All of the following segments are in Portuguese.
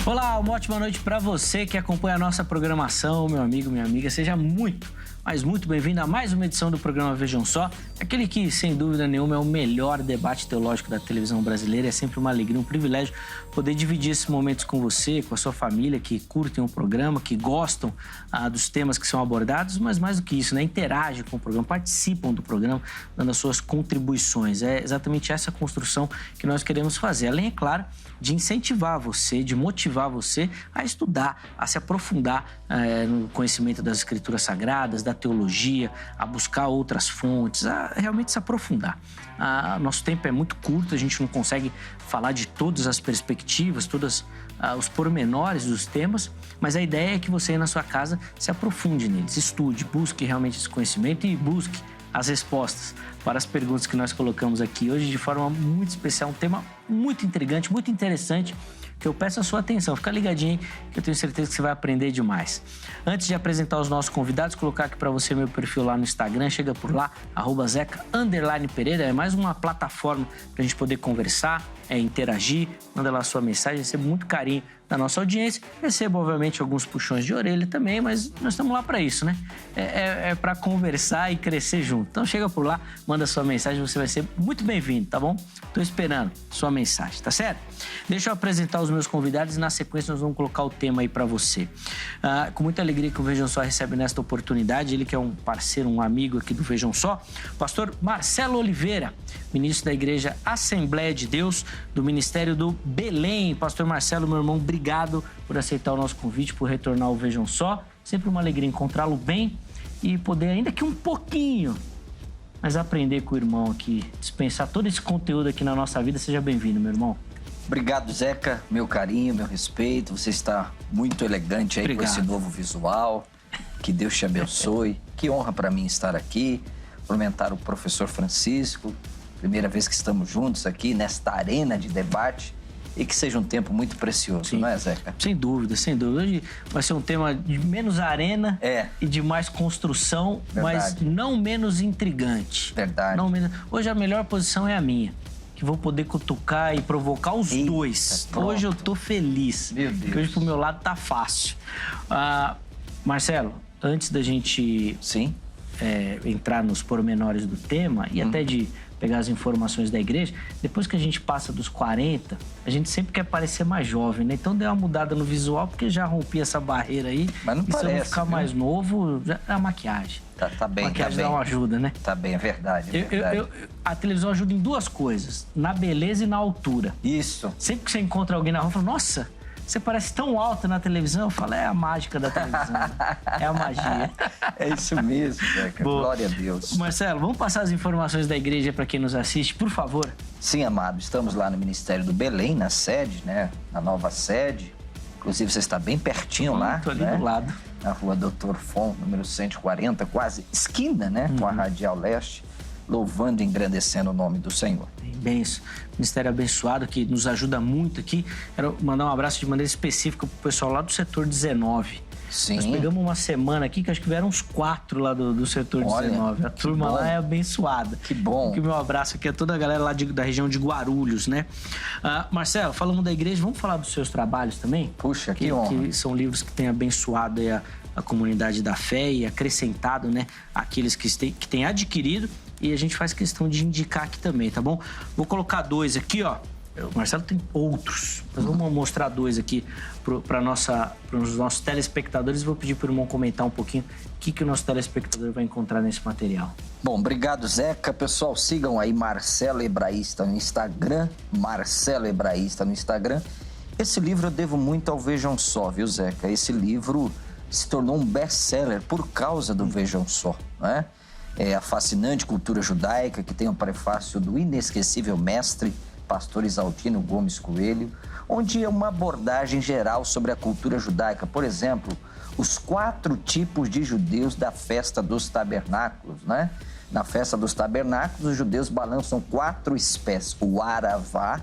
Olá, uma ótima noite para você que acompanha a nossa programação, meu amigo, minha amiga. Seja muito, mas muito bem-vindo a mais uma edição do programa Vejam Só. Aquele que, sem dúvida nenhuma, é o melhor debate teológico da televisão brasileira. É sempre uma alegria, um privilégio poder dividir esses momentos com você, com a sua família, que curtem o programa, que gostam dos temas que são abordados, mas mais do que isso, né? Interagem com o programa, participam do programa, dando as suas contribuições. É exatamente essa construção que nós queremos fazer. Além, é claro, de incentivar você, de motivar você a estudar, a se aprofundar no conhecimento das escrituras sagradas, da teologia, a buscar outras fontes, a realmente se aprofundar. Nosso tempo é muito curto, a gente não consegue falar de todas as perspectivas, todos os pormenores dos temas, mas a ideia é que você aí na sua casa se aprofunde neles, estude, busque realmente esse conhecimento e busque as respostas para as perguntas que nós colocamos aqui hoje de forma muito especial, um tema muito intrigante, muito interessante, que eu peço a sua atenção. Fica ligadinho aí, que eu tenho certeza que você vai aprender demais. Antes de apresentar os nossos convidados, colocar aqui para você meu perfil lá no Instagram, chega por lá, @zeca_pereira, é mais uma plataforma para a gente poder conversar, interagir, manda lá a sua mensagem, recebo muito carinho da nossa audiência, recebo obviamente alguns puxões de orelha também, mas nós estamos lá para isso, né? É para conversar e crescer junto. Então chega por lá, manda sua mensagem, você vai ser muito bem-vindo, tá bom? Tô esperando sua mensagem, tá certo? Deixa eu apresentar os meus convidados e na sequência nós vamos colocar o tema aí para você. Com muita alegria que o Vejam Só recebe nesta oportunidade, ele que é um parceiro, um amigo aqui do Vejam Só, o pastor Marcelo Oliveira, ministro da Igreja Assembleia de Deus, do Ministério do Belém. Pastor Marcelo, meu irmão, obrigado por aceitar o nosso convite, por retornar ao Vejam Só. Sempre uma alegria encontrá-lo bem e poder, ainda que um pouquinho, mas aprender com o irmão aqui, dispensar todo esse conteúdo aqui na nossa vida. Seja bem-vindo, meu irmão. Obrigado, Zeca. Meu carinho, meu respeito. Você está muito elegante aí com esse novo visual. Que Deus te abençoe. Que honra para mim estar aqui, cumprimentar o professor Francisco. Primeira vez que estamos juntos aqui nesta arena de debate. E que seja um tempo muito precioso, Sim. Não é, Zeca? Sem dúvida, sem dúvida. Hoje vai ser um tema de menos arena e de mais construção, mas não menos intrigante. Verdade. Hoje a melhor posição é a minha, que vou poder cutucar e provocar os dois. Pronto. Hoje eu tô feliz. Meu Deus. Porque hoje pro meu lado tá fácil. Marcelo, antes da gente entrar nos pormenores do tema e até de pegar as informações da igreja, depois que a gente passa dos 40, a gente sempre quer parecer mais jovem, né? Então deu uma mudada no visual, porque já rompi essa barreira aí. Mas não e parece, se eu ficar mais novo, é a maquiagem. Tá bem, A maquiagem tá dá bem. uma ajuda, né? Tá bem, é verdade. É verdade. A televisão ajuda em duas coisas, na beleza e na altura. Isso. Sempre que você encontra alguém na rua, fala, nossa, você parece tão alto na televisão. Eu falo, é a mágica da televisão, é a magia. É isso mesmo, Zeca. Boa. Glória a Deus. Marcelo, vamos passar as informações da igreja para quem nos assiste, por favor. Sim, amado. Estamos lá no Ministério do Belém, na sede, né? Na nova sede. Inclusive, você está bem pertinho lá. Tô ali né? do lado. Na rua Doutor Fon, número 140, quase esquina, né? Com a Radial Leste, louvando e engrandecendo o nome do Senhor. Benção. Ministério abençoado que nos ajuda muito aqui. Quero mandar um abraço de maneira específica pro pessoal lá do setor 19. Sim. Nós pegamos uma semana aqui que acho que vieram uns 4 lá do setor 19. A turma lá é abençoada. Que bom. O meu abraço aqui a toda a galera lá da região de Guarulhos, né? Marcelo, falamos da igreja, vamos falar dos seus trabalhos também? Puxa, que honra. Que são livros que têm abençoado aí a comunidade da fé e acrescentado, né, aqueles que têm adquirido, e a gente faz questão de indicar aqui também, tá bom? Vou colocar 2 aqui, ó. O Marcelo tem outros, mas vamos mostrar 2 aqui para os nossos telespectadores. Vou pedir para o irmão comentar um pouquinho o que o nosso telespectador vai encontrar nesse material. Bom, obrigado, Zeca. Pessoal, sigam aí Marcelo Hebraísta no Instagram. Marcelo Hebraísta no Instagram. Esse livro eu devo muito ao Vejam Só, viu, Zeca? Esse livro se tornou um best-seller por causa do Vejam Só, né? É a fascinante cultura judaica, que tem o prefácio do inesquecível mestre pastor Isaltino Gomes Coelho, onde é uma abordagem geral sobre a cultura judaica. Por exemplo, os 4 tipos de judeus da festa dos tabernáculos, né? Na festa dos tabernáculos, os judeus balançam 4 espécies: o aravá,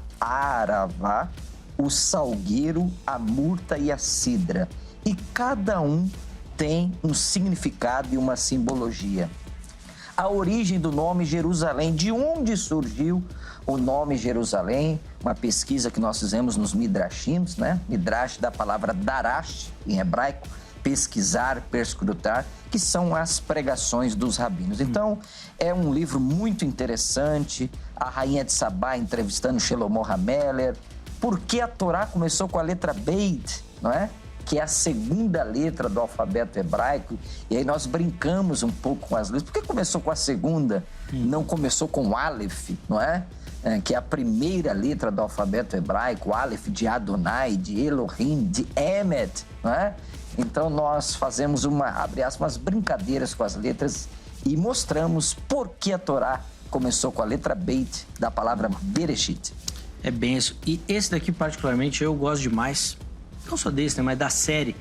o salgueiro, a murta e a cidra. E cada um tem um significado e uma simbologia. a origem do nome Jerusalém, de onde surgiu o nome Jerusalém, uma pesquisa que nós fizemos nos Midrashims, né? Midrash da palavra darash, em hebraico, pesquisar, perscrutar, que são as pregações dos rabinos. Então, é um livro muito interessante, a rainha de Sabá entrevistando Shlomo HaMeler, por que a Torá começou com a letra Beit, não é? Que é a segunda letra do alfabeto hebraico, e aí nós brincamos um pouco com as letras. Por que começou com a segunda, não começou com Aleph, não é? Que é a primeira letra do alfabeto hebraico, Aleph de Adonai, de Elohim, de Emet, não é? Então nós fazemos umas brincadeiras com as letras e mostramos por que a Torá começou com a letra Beit, da palavra Bereshit. É benção. E esse daqui, particularmente, eu gosto demais. Não só desse, né? Mas da série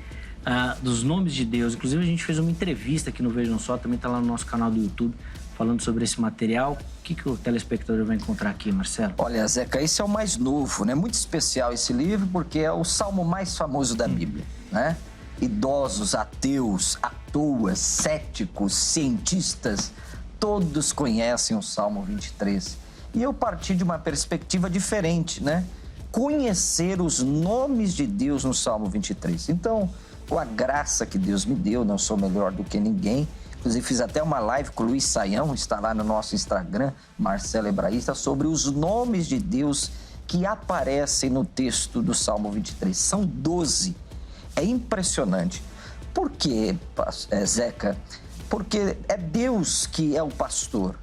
dos nomes de Deus. Inclusive, a gente fez uma entrevista aqui no Vejam Só, também está lá no nosso canal do YouTube, falando sobre esse material. O que o telespectador vai encontrar aqui, Marcelo? Olha, Zeca, esse é o mais novo, né? Muito especial esse livro, porque é o salmo mais famoso da Bíblia, né? Idosos, ateus, atoas, céticos, cientistas, todos conhecem o Salmo 23. E eu parti de uma perspectiva diferente, né? Conhecer os nomes de Deus no Salmo 23. Então, com a graça que Deus me deu, não sou melhor do que ninguém. Inclusive, fiz até uma live com o Luiz Saião, está lá no nosso Instagram, Marcelo Hebraísta, sobre os nomes de Deus que aparecem no texto do Salmo 23. São 12. É impressionante. Por quê, Zeca? Porque é Deus que é o pastor.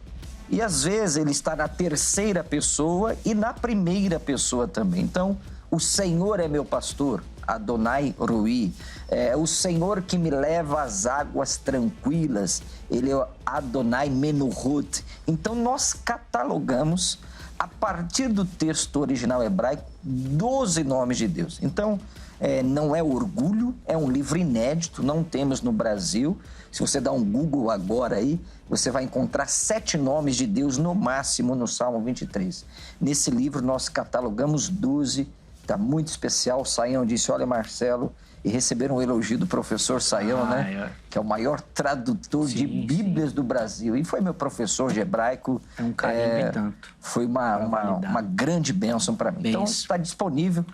E às vezes ele está na terceira pessoa e na primeira pessoa também. Então, o Senhor é meu pastor, Adonai Rui. É o Senhor que me leva às águas tranquilas. Ele é Adonai Menuhot. Então, nós catalogamos, a partir do texto original hebraico, 12 nomes de Deus. Então, não é orgulho, é um livro inédito, não temos no Brasil. Se você dá um Google agora aí, você vai encontrar 7 nomes de Deus no máximo no Salmo 23. Nesse livro nós catalogamos 12, está muito especial. O Saião disse, olha, Marcelo, e receberam um elogio do professor Saião, né? Que é o maior tradutor de Bíblias do Brasil. E foi meu professor de hebraico. É um carinho e tanto. Foi uma grande bênção para mim. Então, está disponível.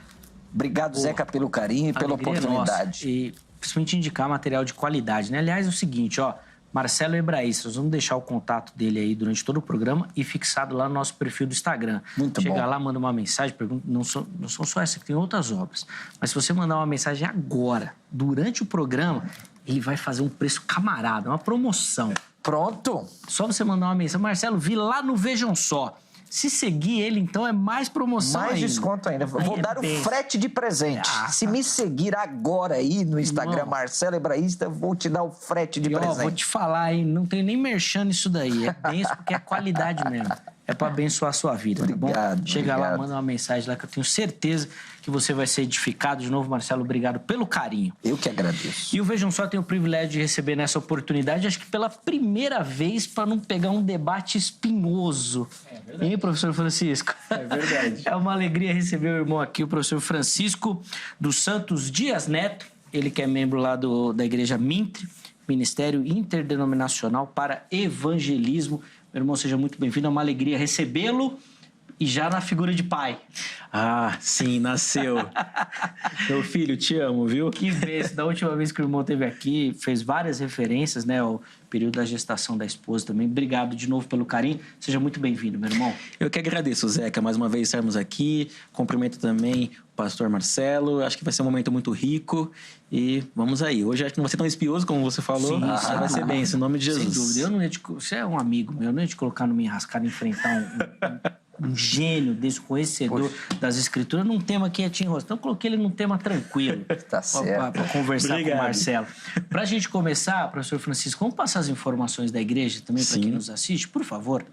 Obrigado, Zeca, pelo carinho e pela oportunidade. Nossa. E principalmente indicar material de qualidade, né? Aliás, é o seguinte, ó, Marcelo Hebraísta, nós vamos deixar o contato dele aí durante todo o programa e fixado lá no nosso perfil do Instagram. Muito bom. Chega lá, manda uma mensagem, pergunta, não são só essa, que tem outras obras. Mas se você mandar uma mensagem agora, durante o programa, ele vai fazer um preço camarada, uma promoção. Pronto. Só você mandar uma mensagem, Marcelo, vi lá no Vejam Só. Se seguir ele, então, é mais promoção mais ainda. Desconto ainda. Vou dar o frete de presente. Se me seguir agora aí no Instagram, Marcelo Hebraísta, vou te dar o frete de presente. Vou te falar, hein? Não tem nem merchan isso daí. É benção porque é qualidade mesmo. É para abençoar a sua vida, obrigado, tá bom? Chega obrigado. lá, manda uma mensagem lá que eu tenho certeza que você vai ser edificado. De novo, Marcelo, obrigado pelo carinho. Eu que agradeço. E o Vejam Só tem o privilégio de receber nessa oportunidade, acho que pela primeira vez, para não pegar um debate espinhoso. Hein, professor Francisco? É verdade. É uma alegria receber o irmão aqui, o professor Francisco dos Santos Dias Neto. Ele que é membro lá da Igreja Mintre, Ministério Interdenominacional para Evangelismo. Meu irmão, seja muito bem-vindo. É uma alegria recebê-lo e já na figura de pai. Ah, sim, nasceu. Meu filho, te amo, viu? Que vez. Da última vez que o irmão esteve aqui, fez várias referências, né, ao período da gestação da esposa também. Obrigado de novo pelo carinho. Seja muito bem-vindo, meu irmão. Eu que agradeço, Zeca, mais uma vez estarmos aqui. Cumprimento também o pastor Marcelo. Acho que vai ser um momento muito rico e vamos aí. Hoje acho que não vai ser tão espioso como você falou. Sim, vai ser bem, em nome de Jesus. Sem dúvida. Eu não ia você é um amigo meu, eu não ia te colocar numa enrascada e enfrentar um gênio desse, conhecedor das escrituras, num tema que ia te enroscar. Então, eu coloquei ele num tema tranquilo. Tá certo. Para conversar Obrigado. com o Marcelo. Para a gente começar, professor Francisco, vamos passar as informações da igreja também para quem nos assiste, por favor?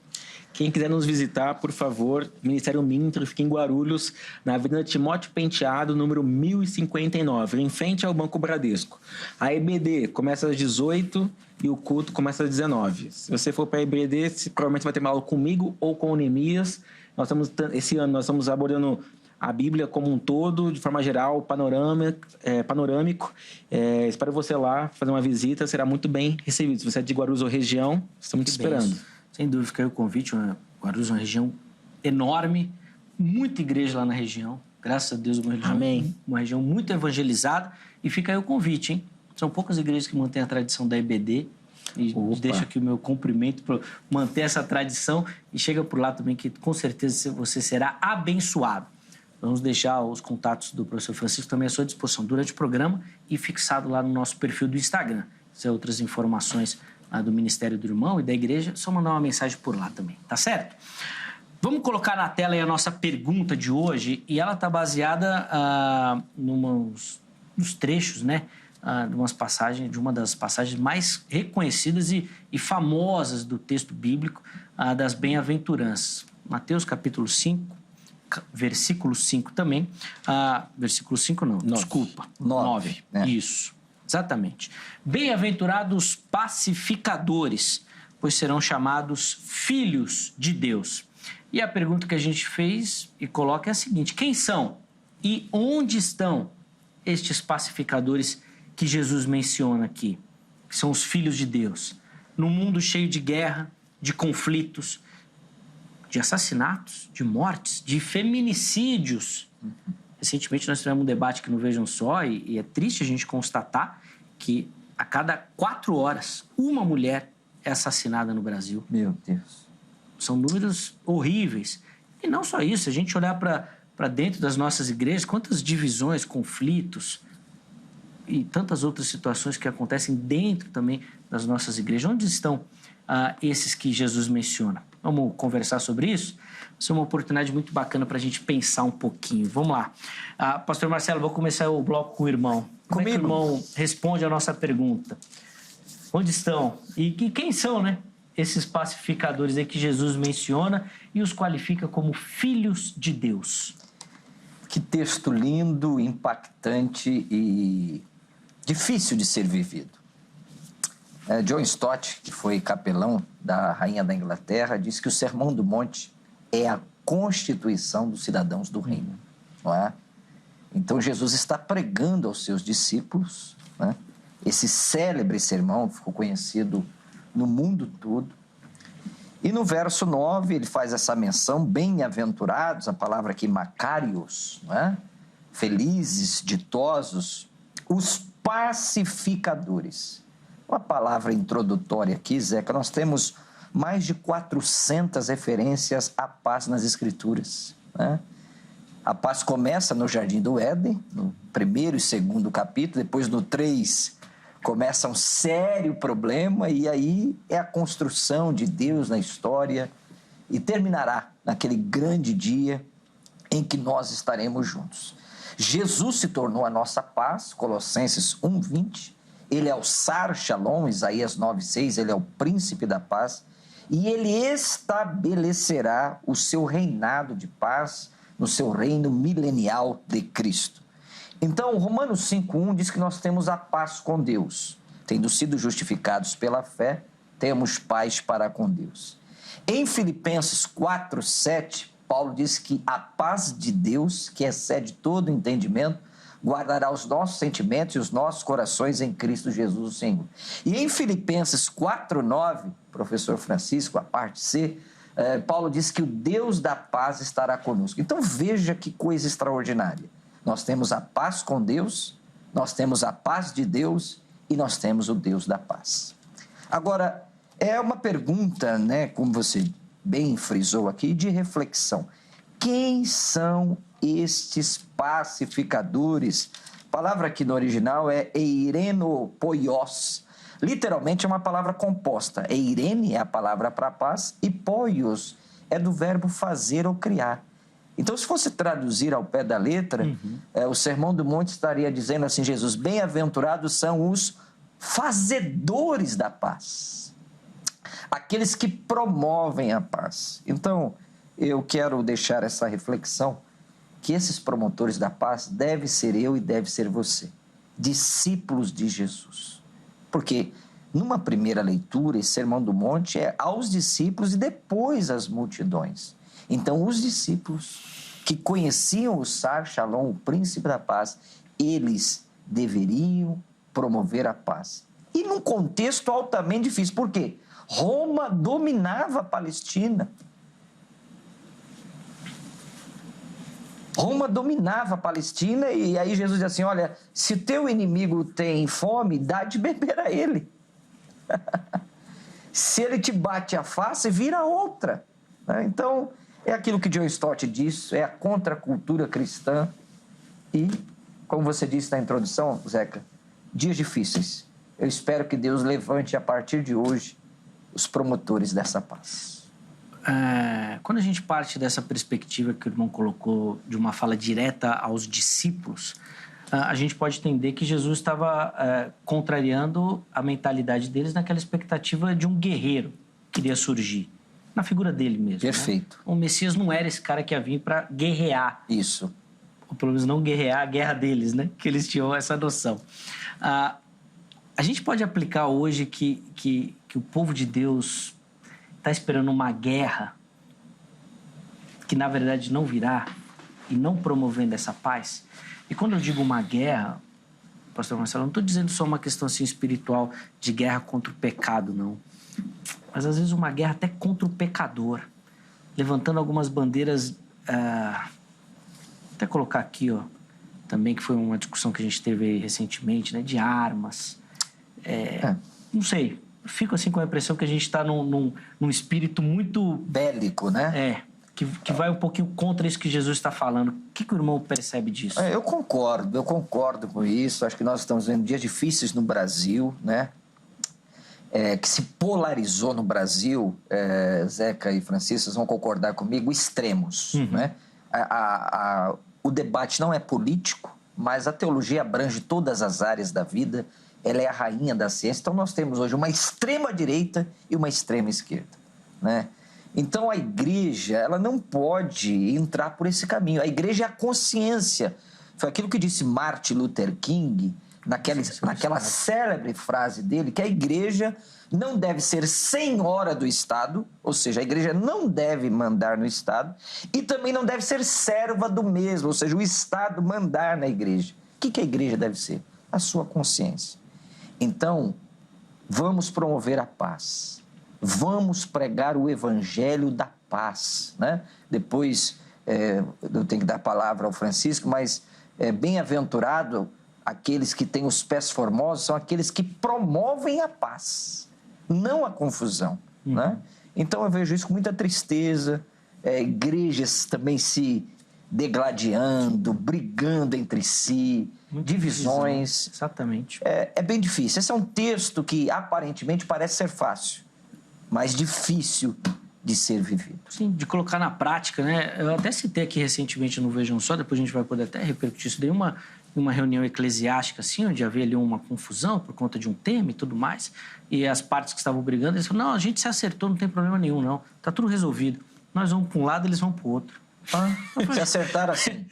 Quem quiser nos visitar, por favor, Ministério Mintre fica em Guarulhos, na Avenida Timóteo Penteado, número 1059, em frente ao Banco Bradesco. A EBD começa às 18 e o culto começa às 19. Se você for para a EBD, provavelmente vai ter uma aula comigo ou com o Neemias. Esse ano nós estamos abordando a Bíblia como um todo, de forma geral, panorâmico. Espero você lá fazer uma visita, será muito bem recebido. Se você é de Guarulhos ou região, estamos te esperando. Sem dúvida, fica aí o convite. Guarulhos é uma região enorme, muita igreja lá na região. Graças a Deus, uma região muito evangelizada. E fica aí o convite, hein? São poucas igrejas que mantêm a tradição da EBD. E deixo aqui o meu cumprimento para manter essa tradição. E chega por lá também, que com certeza você será abençoado. Vamos deixar os contatos do professor Francisco também à sua disposição durante o programa e fixado lá no nosso perfil do Instagram. Se outras informações do Ministério do Irmão e da Igreja, é só mandar uma mensagem por lá também, tá certo? Vamos colocar na tela aí a nossa pergunta de hoje, e ela está baseada nos trechos, né? De uma das passagens mais reconhecidas e famosas do texto bíblico, das bem-aventuranças. Mateus capítulo 5, versículo 5 também. Versículo 5 não, 9. Desculpa. 9. Isso, exatamente. Bem-aventurados pacificadores, pois serão chamados filhos de Deus. E a pergunta que a gente fez e coloca é a seguinte: quem são e onde estão estes pacificadores que Jesus menciona aqui, que são os filhos de Deus? Num mundo cheio de guerra, de conflitos, de assassinatos, de mortes, de feminicídios. Recentemente nós tivemos um debate aqui no Vejam Só, e é triste a gente constatar que a cada 4 horas uma mulher é assassinada no Brasil. Meu Deus. São números horríveis. E não só isso, se a gente olhar para dentro das nossas igrejas, quantas divisões, conflitos e tantas outras situações que acontecem dentro também das nossas igrejas. Onde estão esses que Jesus menciona? Vamos conversar sobre isso? Vai ser uma oportunidade muito bacana para a gente pensar um pouquinho. Vamos lá. Pastor Marcelo, vou começar o bloco com o irmão. Como é que o irmão responde a nossa pergunta? Onde estão? E quem são, né? Esses pacificadores aí que Jesus menciona e os qualifica como filhos de Deus. Que texto lindo, impactante e difícil de ser vivido. John Stott, que foi capelão da Rainha da Inglaterra, disse que o Sermão do Monte é a constituição dos cidadãos do reino. Não é? Então, Jesus está pregando aos seus discípulos, né? Esse célebre sermão ficou conhecido no mundo todo. E no verso 9 ele faz essa menção: bem-aventurados, a palavra aqui macários, não é? Felizes, ditosos, os pacificadores. Uma palavra introdutória aqui, Zeca, nós temos mais de 400 referências à paz nas Escrituras, né? A paz começa no Jardim do Éden, no 1º e 2º capítulo, depois no 3 começa um sério problema, e aí é a construção de Deus na história, e terminará naquele grande dia em que nós estaremos juntos. Jesus se tornou a nossa paz, Colossenses 1:20, ele é o Sar Shalom, Isaías 9:6, ele é o príncipe da paz, e ele estabelecerá o seu reinado de paz no seu reino milenial de Cristo. Então, Romanos 5:1 diz que nós temos a paz com Deus. Tendo sido justificados pela fé, temos paz para com Deus. Em Filipenses 4:7, Paulo diz que a paz de Deus, que excede todo entendimento, guardará os nossos sentimentos e os nossos corações em Cristo Jesus, o Senhor. E em Filipenses 4:9, professor Francisco, a parte C, Paulo diz que o Deus da paz estará conosco. Então veja que coisa extraordinária. Nós temos a paz com Deus, nós temos a paz de Deus e nós temos o Deus da paz. Agora, é uma pergunta, né, como você bem frisou aqui, de reflexão. Quem são estes pacificadores? A palavra aqui no original é eirenopoios. Literalmente é uma palavra composta. Eirene é a palavra para paz e poios é do verbo fazer ou criar. Então, se fosse traduzir ao pé da letra, o Sermão do Monte estaria dizendo assim: Jesus, bem-aventurados são os fazedores da paz, aqueles que promovem a paz. Então, eu quero deixar essa reflexão, que esses promotores da paz deve ser eu e deve ser você, discípulos de Jesus. Porque numa primeira leitura, esse Sermão do Monte é aos discípulos e depois às multidões. Então, os discípulos que conheciam o Sar Shalom, o príncipe da paz, eles deveriam promover a paz. E num contexto altamente difícil. Por quê? Roma dominava a Palestina. Roma dominava a Palestina e aí Jesus diz assim, olha, se teu inimigo tem fome, dá de beber a ele. Se ele te bate a face, vira outra. Então, é aquilo que John Stott disse, é a contracultura cristã. E, como você disse na introdução, Zeca, dias difíceis. Eu espero que Deus levante a partir de hoje os promotores dessa paz. Quando a gente parte dessa perspectiva que o irmão colocou de uma fala direta aos discípulos, a gente pode entender que Jesus estava contrariando a mentalidade deles naquela expectativa de um guerreiro que iria surgir, na figura dele mesmo. Perfeito. Né? O Messias não era esse cara que ia vir para guerrear. Isso. Ou pelo menos não guerrear a guerra deles, né? Que eles tinham essa noção. A gente pode aplicar hoje que o povo de Deus está esperando uma guerra que, na verdade, não virá e não promovendo essa paz. E quando eu digo uma guerra, pastor Marcelo, eu não estou dizendo só uma questão assim, espiritual de guerra contra o pecado, não. Mas, às vezes, uma guerra até contra o pecador, levantando algumas bandeiras... até colocar aqui, ó, também, que foi uma discussão que a gente teve recentemente, né, de armas. Não sei, fico assim com a impressão que a gente está num espírito muito... bélico, né? Que vai um pouquinho contra isso que Jesus está falando. O que o irmão percebe disso? Eu concordo com isso. Acho que nós estamos vendo dias difíceis no Brasil, né? Que se polarizou no Brasil, Zeca e Francisco, vocês vão concordar comigo, extremos, né? O debate não é político, mas a teologia abrange todas as áreas da vida, ela é a rainha da ciência. Então, nós temos hoje uma extrema-direita e uma extrema-esquerda, né? Então, a igreja, ela não pode entrar por esse caminho. A igreja é a consciência. Foi aquilo que disse Martin Luther King, naquela célebre frase dele, que a igreja não deve ser senhora do Estado, ou seja, a igreja não deve mandar no Estado, e também não deve ser serva do mesmo, ou seja, o Estado mandar na igreja. O que a igreja deve ser? A sua consciência. Então, vamos promover a paz. Vamos pregar o evangelho da paz, né? Depois, eu tenho que dar a palavra ao Francisco, mas bem-aventurado aqueles que têm os pés formosos, são aqueles que promovem a paz, não a confusão, né? Então eu vejo isso com muita tristeza, igrejas também se degladiando, brigando entre si, divisões. Exatamente. É bem difícil. Esse é um texto que aparentemente parece ser fácil, mas difícil de ser vivido. Sim, de colocar na prática, né? Eu até citei aqui recentemente no Vejam Só, depois a gente vai poder até repercutir isso daí, uma reunião eclesiástica, assim, onde havia ali uma confusão por conta de um tema e tudo mais, e as partes que estavam brigando, eles falaram, não, a gente se acertou, não tem problema nenhum, não, tá tudo resolvido. Nós vamos para um lado, eles vão para o outro. Se acertaram assim.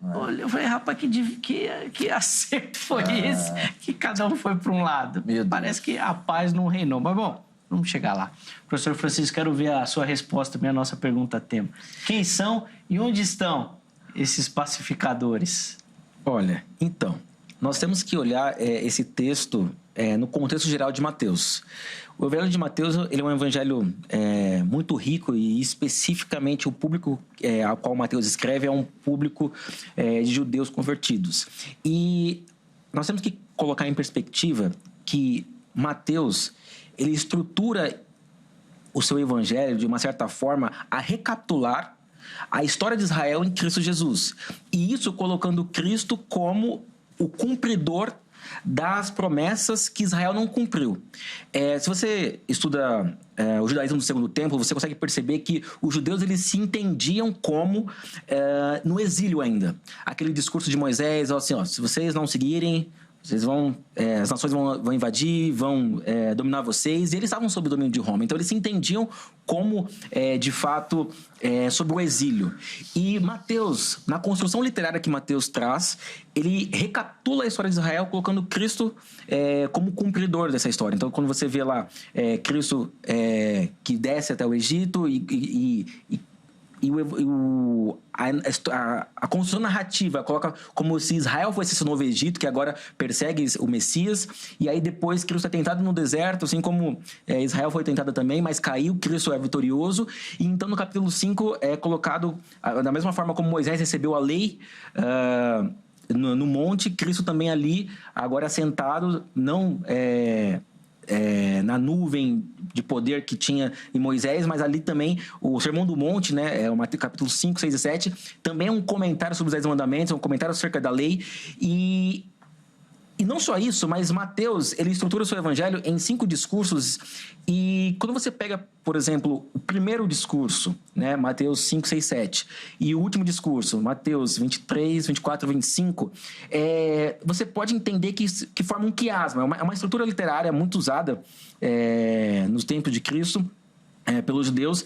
Olha, eu falei, rapaz, que acerto foi esse? Que cada um foi para um lado. Parece que a paz não reinou. Mas, bom, vamos chegar lá. Professor Francisco, quero ver a sua resposta também à nossa pergunta tema. Quem são e onde estão esses pacificadores? Olha, então, nós temos que olhar esse texto no contexto geral de Mateus. O Evangelho de Mateus ele é um evangelho muito rico e especificamente o público ao qual Mateus escreve é um público de judeus convertidos. E nós temos que colocar em perspectiva que Mateus ele estrutura o seu evangelho de uma certa forma a recapitular a história de Israel em Cristo Jesus. E isso colocando Cristo como o cumpridor das promessas que Israel não cumpriu. Se você estuda o judaísmo do Segundo Templo, você consegue perceber que os judeus eles se entendiam como no exílio ainda. Aquele discurso de Moisés, assim, se vocês não seguirem, vocês vão, as nações vão invadir, vão dominar vocês. E eles estavam sob o domínio de Roma. Então, eles se entendiam como, de fato, sob o exílio. E Mateus, na construção literária que Mateus traz, ele recapitula a história de Israel colocando Cristo como cumpridor dessa história. Então, quando você vê lá Cristo que desce até o Egito e a construção narrativa coloca como se Israel fosse esse novo Egito, que agora persegue o Messias, e aí depois Cristo é tentado no deserto, assim como Israel foi tentado também, mas caiu, Cristo é vitorioso, e então no capítulo 5 é colocado, da mesma forma como Moisés recebeu a lei no monte, Cristo também ali, agora sentado, não na nuvem de poder que tinha em Moisés, mas ali também o Sermão do Monte, né, capítulo 5, 6 e 7, também é um comentário sobre os 10 mandamentos, é um comentário acerca da lei, e não só isso, mas Mateus, ele estrutura o seu evangelho em 5 discursos, e quando você pega, por exemplo, o primeiro discurso, né, Mateus 5, 6, 7, e o último discurso, Mateus 23, 24, 25, você pode entender que forma um quiasma, é uma estrutura literária muito usada nos tempos de Cristo, pelos judeus,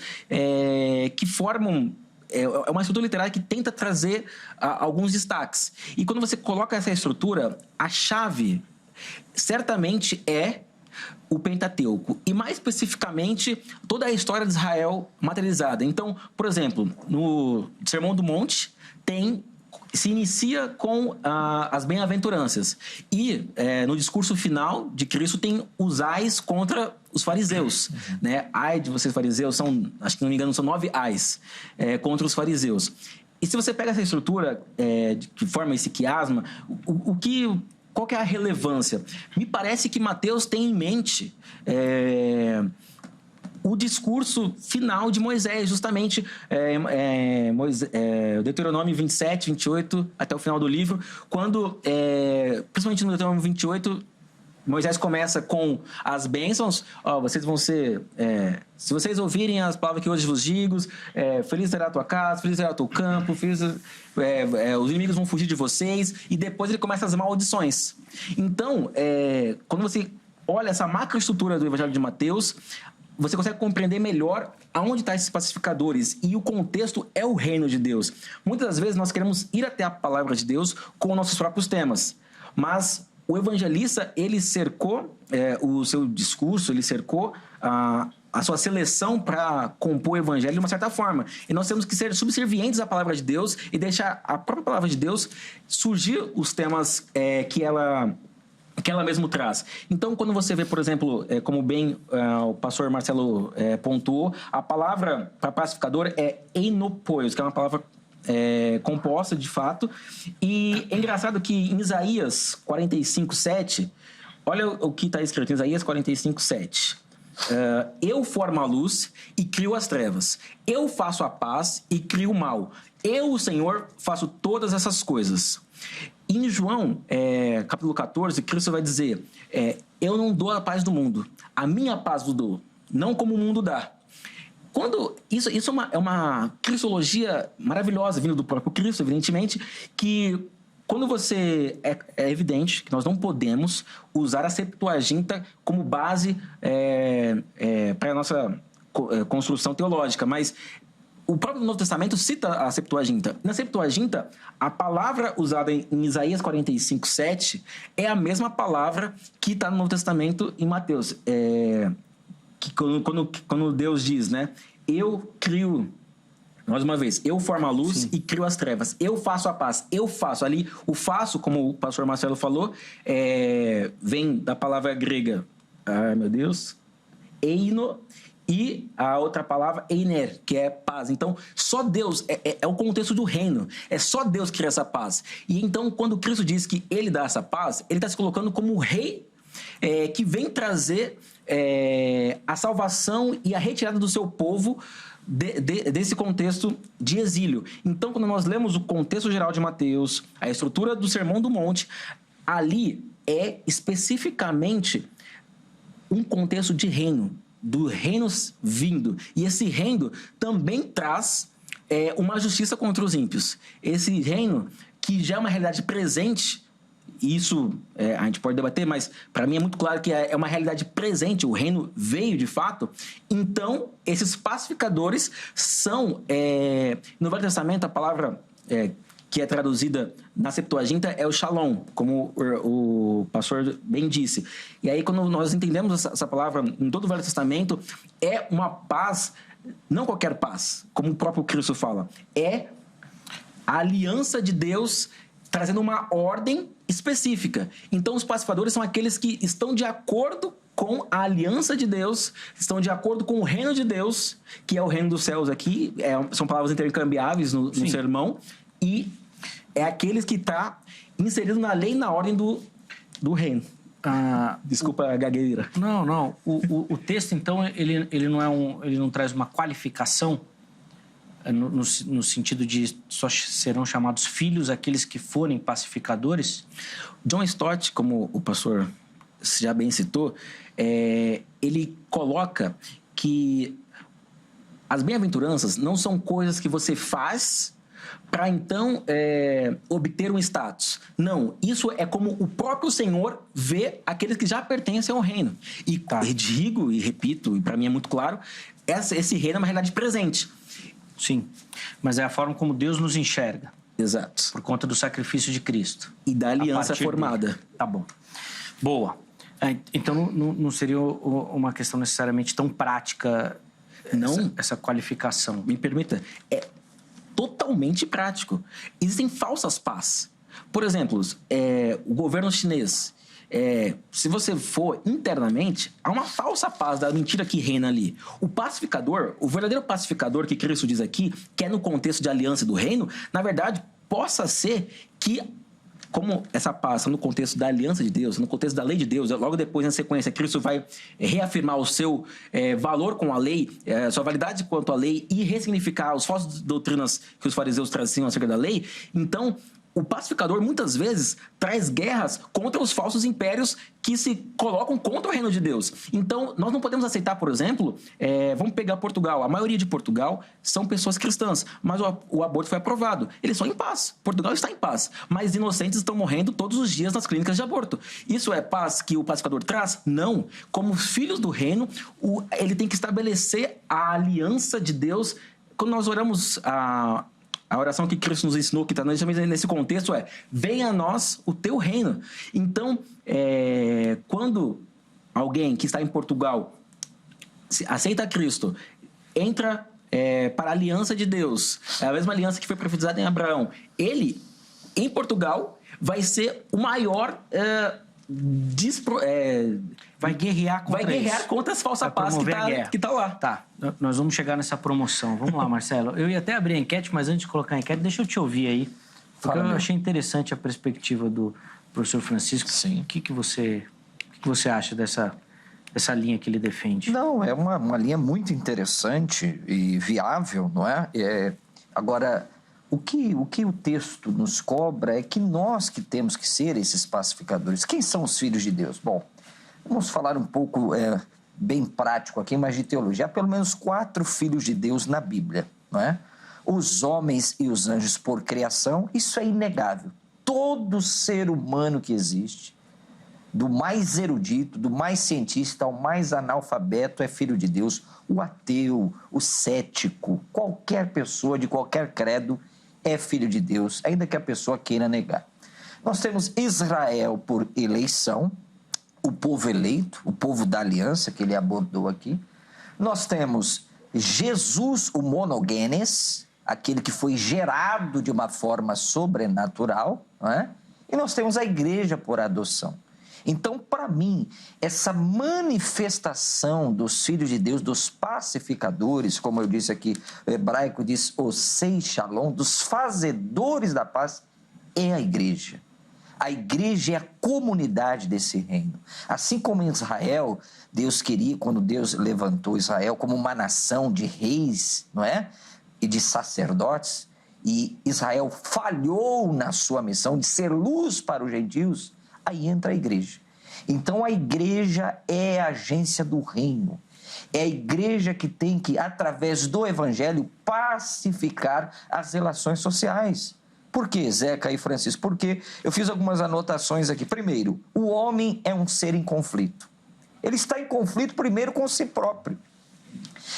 que formam... É uma estrutura literária que tenta trazer alguns destaques. E quando você coloca essa estrutura, a chave certamente é o Pentateuco. E mais especificamente, toda a história de Israel materializada. Então, por exemplo, no Sermão do Monte, se inicia com as bem-aventuranças. E no discurso final de Cristo tem os ais contra os fariseus. Né? Ai de vocês fariseus, acho que não me engano, são 9 ais contra os fariseus. E se você pega essa estrutura que forma esse quiasma, qual que é a relevância? Me parece que Mateus tem em mente... o discurso final de Moisés, justamente o Deuteronômio 27, 28, até o final do livro, quando, principalmente no Deuteronômio 28, Moisés começa com as bênçãos, vocês vão ser, se vocês ouvirem as palavras que hoje vos digo, feliz será a tua casa, feliz será o teu campo, os inimigos vão fugir de vocês, e depois ele começa as maldições. Então, quando você olha essa macroestrutura do Evangelho de Mateus, você consegue compreender melhor aonde estão esses pacificadores. E o contexto é o reino de Deus. Muitas das vezes nós queremos ir até a palavra de Deus com nossos próprios temas. Mas o evangelista, ele cercou o seu discurso, ele cercou a sua seleção para compor o evangelho de uma certa forma. E nós temos que ser subservientes à palavra de Deus e deixar a própria palavra de Deus surgir os temas que ela mesmo traz. Então, quando você vê, por exemplo, como bem o pastor Marcelo pontuou, a palavra para pacificador é einopoios, que é uma palavra composta, de fato. E é engraçado que em Isaías 45, 7, olha o que está escrito em Isaías 45, 7. Eu formo a luz e crio as trevas. Eu faço a paz e crio o mal. Eu, o Senhor, faço todas essas coisas. Em João, capítulo 14, Cristo vai dizer, eu não dou a paz do mundo, a minha paz vos dou, não como o mundo dá. Isso é uma cristologia maravilhosa, vindo do próprio Cristo, evidentemente, que quando você... É evidente que nós não podemos usar a Septuaginta como base para a nossa construção teológica, mas... O próprio Novo Testamento cita a Septuaginta. Na Septuaginta, a palavra usada em Isaías 45, 7 é a mesma palavra que está no Novo Testamento em Mateus. Que quando Deus diz, né? Eu crio, mais uma vez, eu formo a luz Sim. e crio as trevas. Eu faço a paz. Eu faço. Ali, o faço, como o pastor Marcelo falou, vem da palavra grega, meu Deus, eino, e a outra palavra, einer, que é paz. Então, só Deus, é o contexto do reino. É só Deus que cria essa paz. E então, quando Cristo diz que ele dá essa paz, ele está se colocando como o rei que vem trazer a salvação e a retirada do seu povo desse contexto de exílio. Então, quando nós lemos o contexto geral de Mateus, a estrutura do Sermão do Monte, ali é especificamente um contexto de reino, do reino vindo. E esse reino também traz uma justiça contra os ímpios. Esse reino que já é uma realidade presente, isso a gente pode debater, mas para mim é muito claro que é uma realidade presente, o reino veio de fato. Então, esses pacificadores são, no Velho Testamento, a palavra que é traduzida na Septuaginta, é o Shalom, como o pastor bem disse. E aí, quando nós entendemos essa palavra em todo o Velho Testamento, é uma paz, não qualquer paz, como o próprio Cristo fala, é a aliança de Deus trazendo uma ordem específica. Então, os pacificadores são aqueles que estão de acordo com a aliança de Deus, estão de acordo com o reino de Deus, que é o reino dos céus aqui, são palavras intercambiáveis no sermão, e é aqueles que estão inseridos na lei e na ordem do reino. Desculpa a gagueira. Não. O texto, então, ele não traz uma qualificação no sentido de só serão chamados filhos aqueles que forem pacificadores? John Stott, como o pastor já bem citou, ele coloca que as bem-aventuranças não são coisas que você faz para então obter um status. Não, isso é como o próprio Senhor vê aqueles que já pertencem ao reino. E digo e repito, e para mim é muito claro, esse reino é uma realidade presente. Sim, mas é a forma como Deus nos enxerga. Exato. Por conta do sacrifício de Cristo. E da aliança formada. Dele. Tá bom. Boa. Então não seria uma questão necessariamente tão prática essa qualificação. Me permita, é totalmente prático. Existem falsas paz. Por exemplo, o governo chinês, se você for internamente, há uma falsa paz da mentira que reina ali. O pacificador, o verdadeiro pacificador que Cristo diz aqui, que é no contexto de aliança do reino, na verdade, possa ser que, como essa paz no contexto da aliança de Deus, no contexto da lei de Deus, logo depois, na sequência, Cristo vai reafirmar o seu valor com a lei, sua validade quanto à lei e ressignificar as falsas doutrinas que os fariseus traziam acerca da lei. Então, o pacificador, muitas vezes, traz guerras contra os falsos impérios que se colocam contra o reino de Deus. Então, nós não podemos aceitar, por exemplo, vamos pegar Portugal. A maioria de Portugal são pessoas cristãs, mas o aborto foi aprovado. Eles estão em paz. Portugal está em paz. Mas inocentes estão morrendo todos os dias nas clínicas de aborto. Isso é paz que o pacificador traz? Não. Como filhos do reino, ele tem que estabelecer a aliança de Deus. Quando nós oramos a oração que Cristo nos ensinou, que está nesse contexto, venha a nós o teu reino. Então, quando alguém que está em Portugal aceita Cristo, entra para a aliança de Deus, é a mesma aliança que foi profetizada em Abraão, ele, em Portugal, vai ser o maior... vai guerrear contra as falsas paz que tá lá. Tá, nós vamos chegar nessa promoção. Vamos lá, Marcelo. Eu ia até abrir a enquete, mas antes de colocar a enquete, deixa eu te ouvir aí. Porque eu achei interessante a perspectiva do professor Francisco. Sim. O que você acha dessa linha que ele defende? Não, é uma linha muito interessante e viável, não é? Agora, o que o texto nos cobra é que nós que temos que ser esses pacificadores. Quem são os filhos de Deus? Bom, vamos falar um pouco bem prático aqui, mas de teologia. Há pelo menos 4 filhos de Deus na Bíblia, não é? Os homens e os anjos por criação, isso é inegável. Todo ser humano que existe, do mais erudito, do mais cientista ao mais analfabeto, é filho de Deus. O ateu, o cético, qualquer pessoa de qualquer credo é filho de Deus, ainda que a pessoa queira negar. Nós temos Israel por eleição, o povo eleito, o povo da aliança, que ele abordou aqui. Nós temos Jesus, o monogenes, aquele que foi gerado de uma forma sobrenatural, não é? E nós temos a igreja por adoção. Então, para mim, essa manifestação dos filhos de Deus, dos pacificadores, como eu disse aqui, o hebraico diz Osei Shalom, dos fazedores da paz, é a igreja. A igreja é a comunidade desse reino. Assim como em Israel, Deus queria, quando Deus levantou Israel como uma nação de reis, não é? E de sacerdotes, e Israel falhou na sua missão de ser luz para os gentios, aí entra a igreja. Então a igreja é a agência do reino. É a igreja que tem que, através do evangelho, pacificar as relações sociais. Por quê, Zeca e Francisco? Porque eu fiz algumas anotações aqui. Primeiro, o homem é um ser em conflito. Ele está em conflito primeiro com si próprio.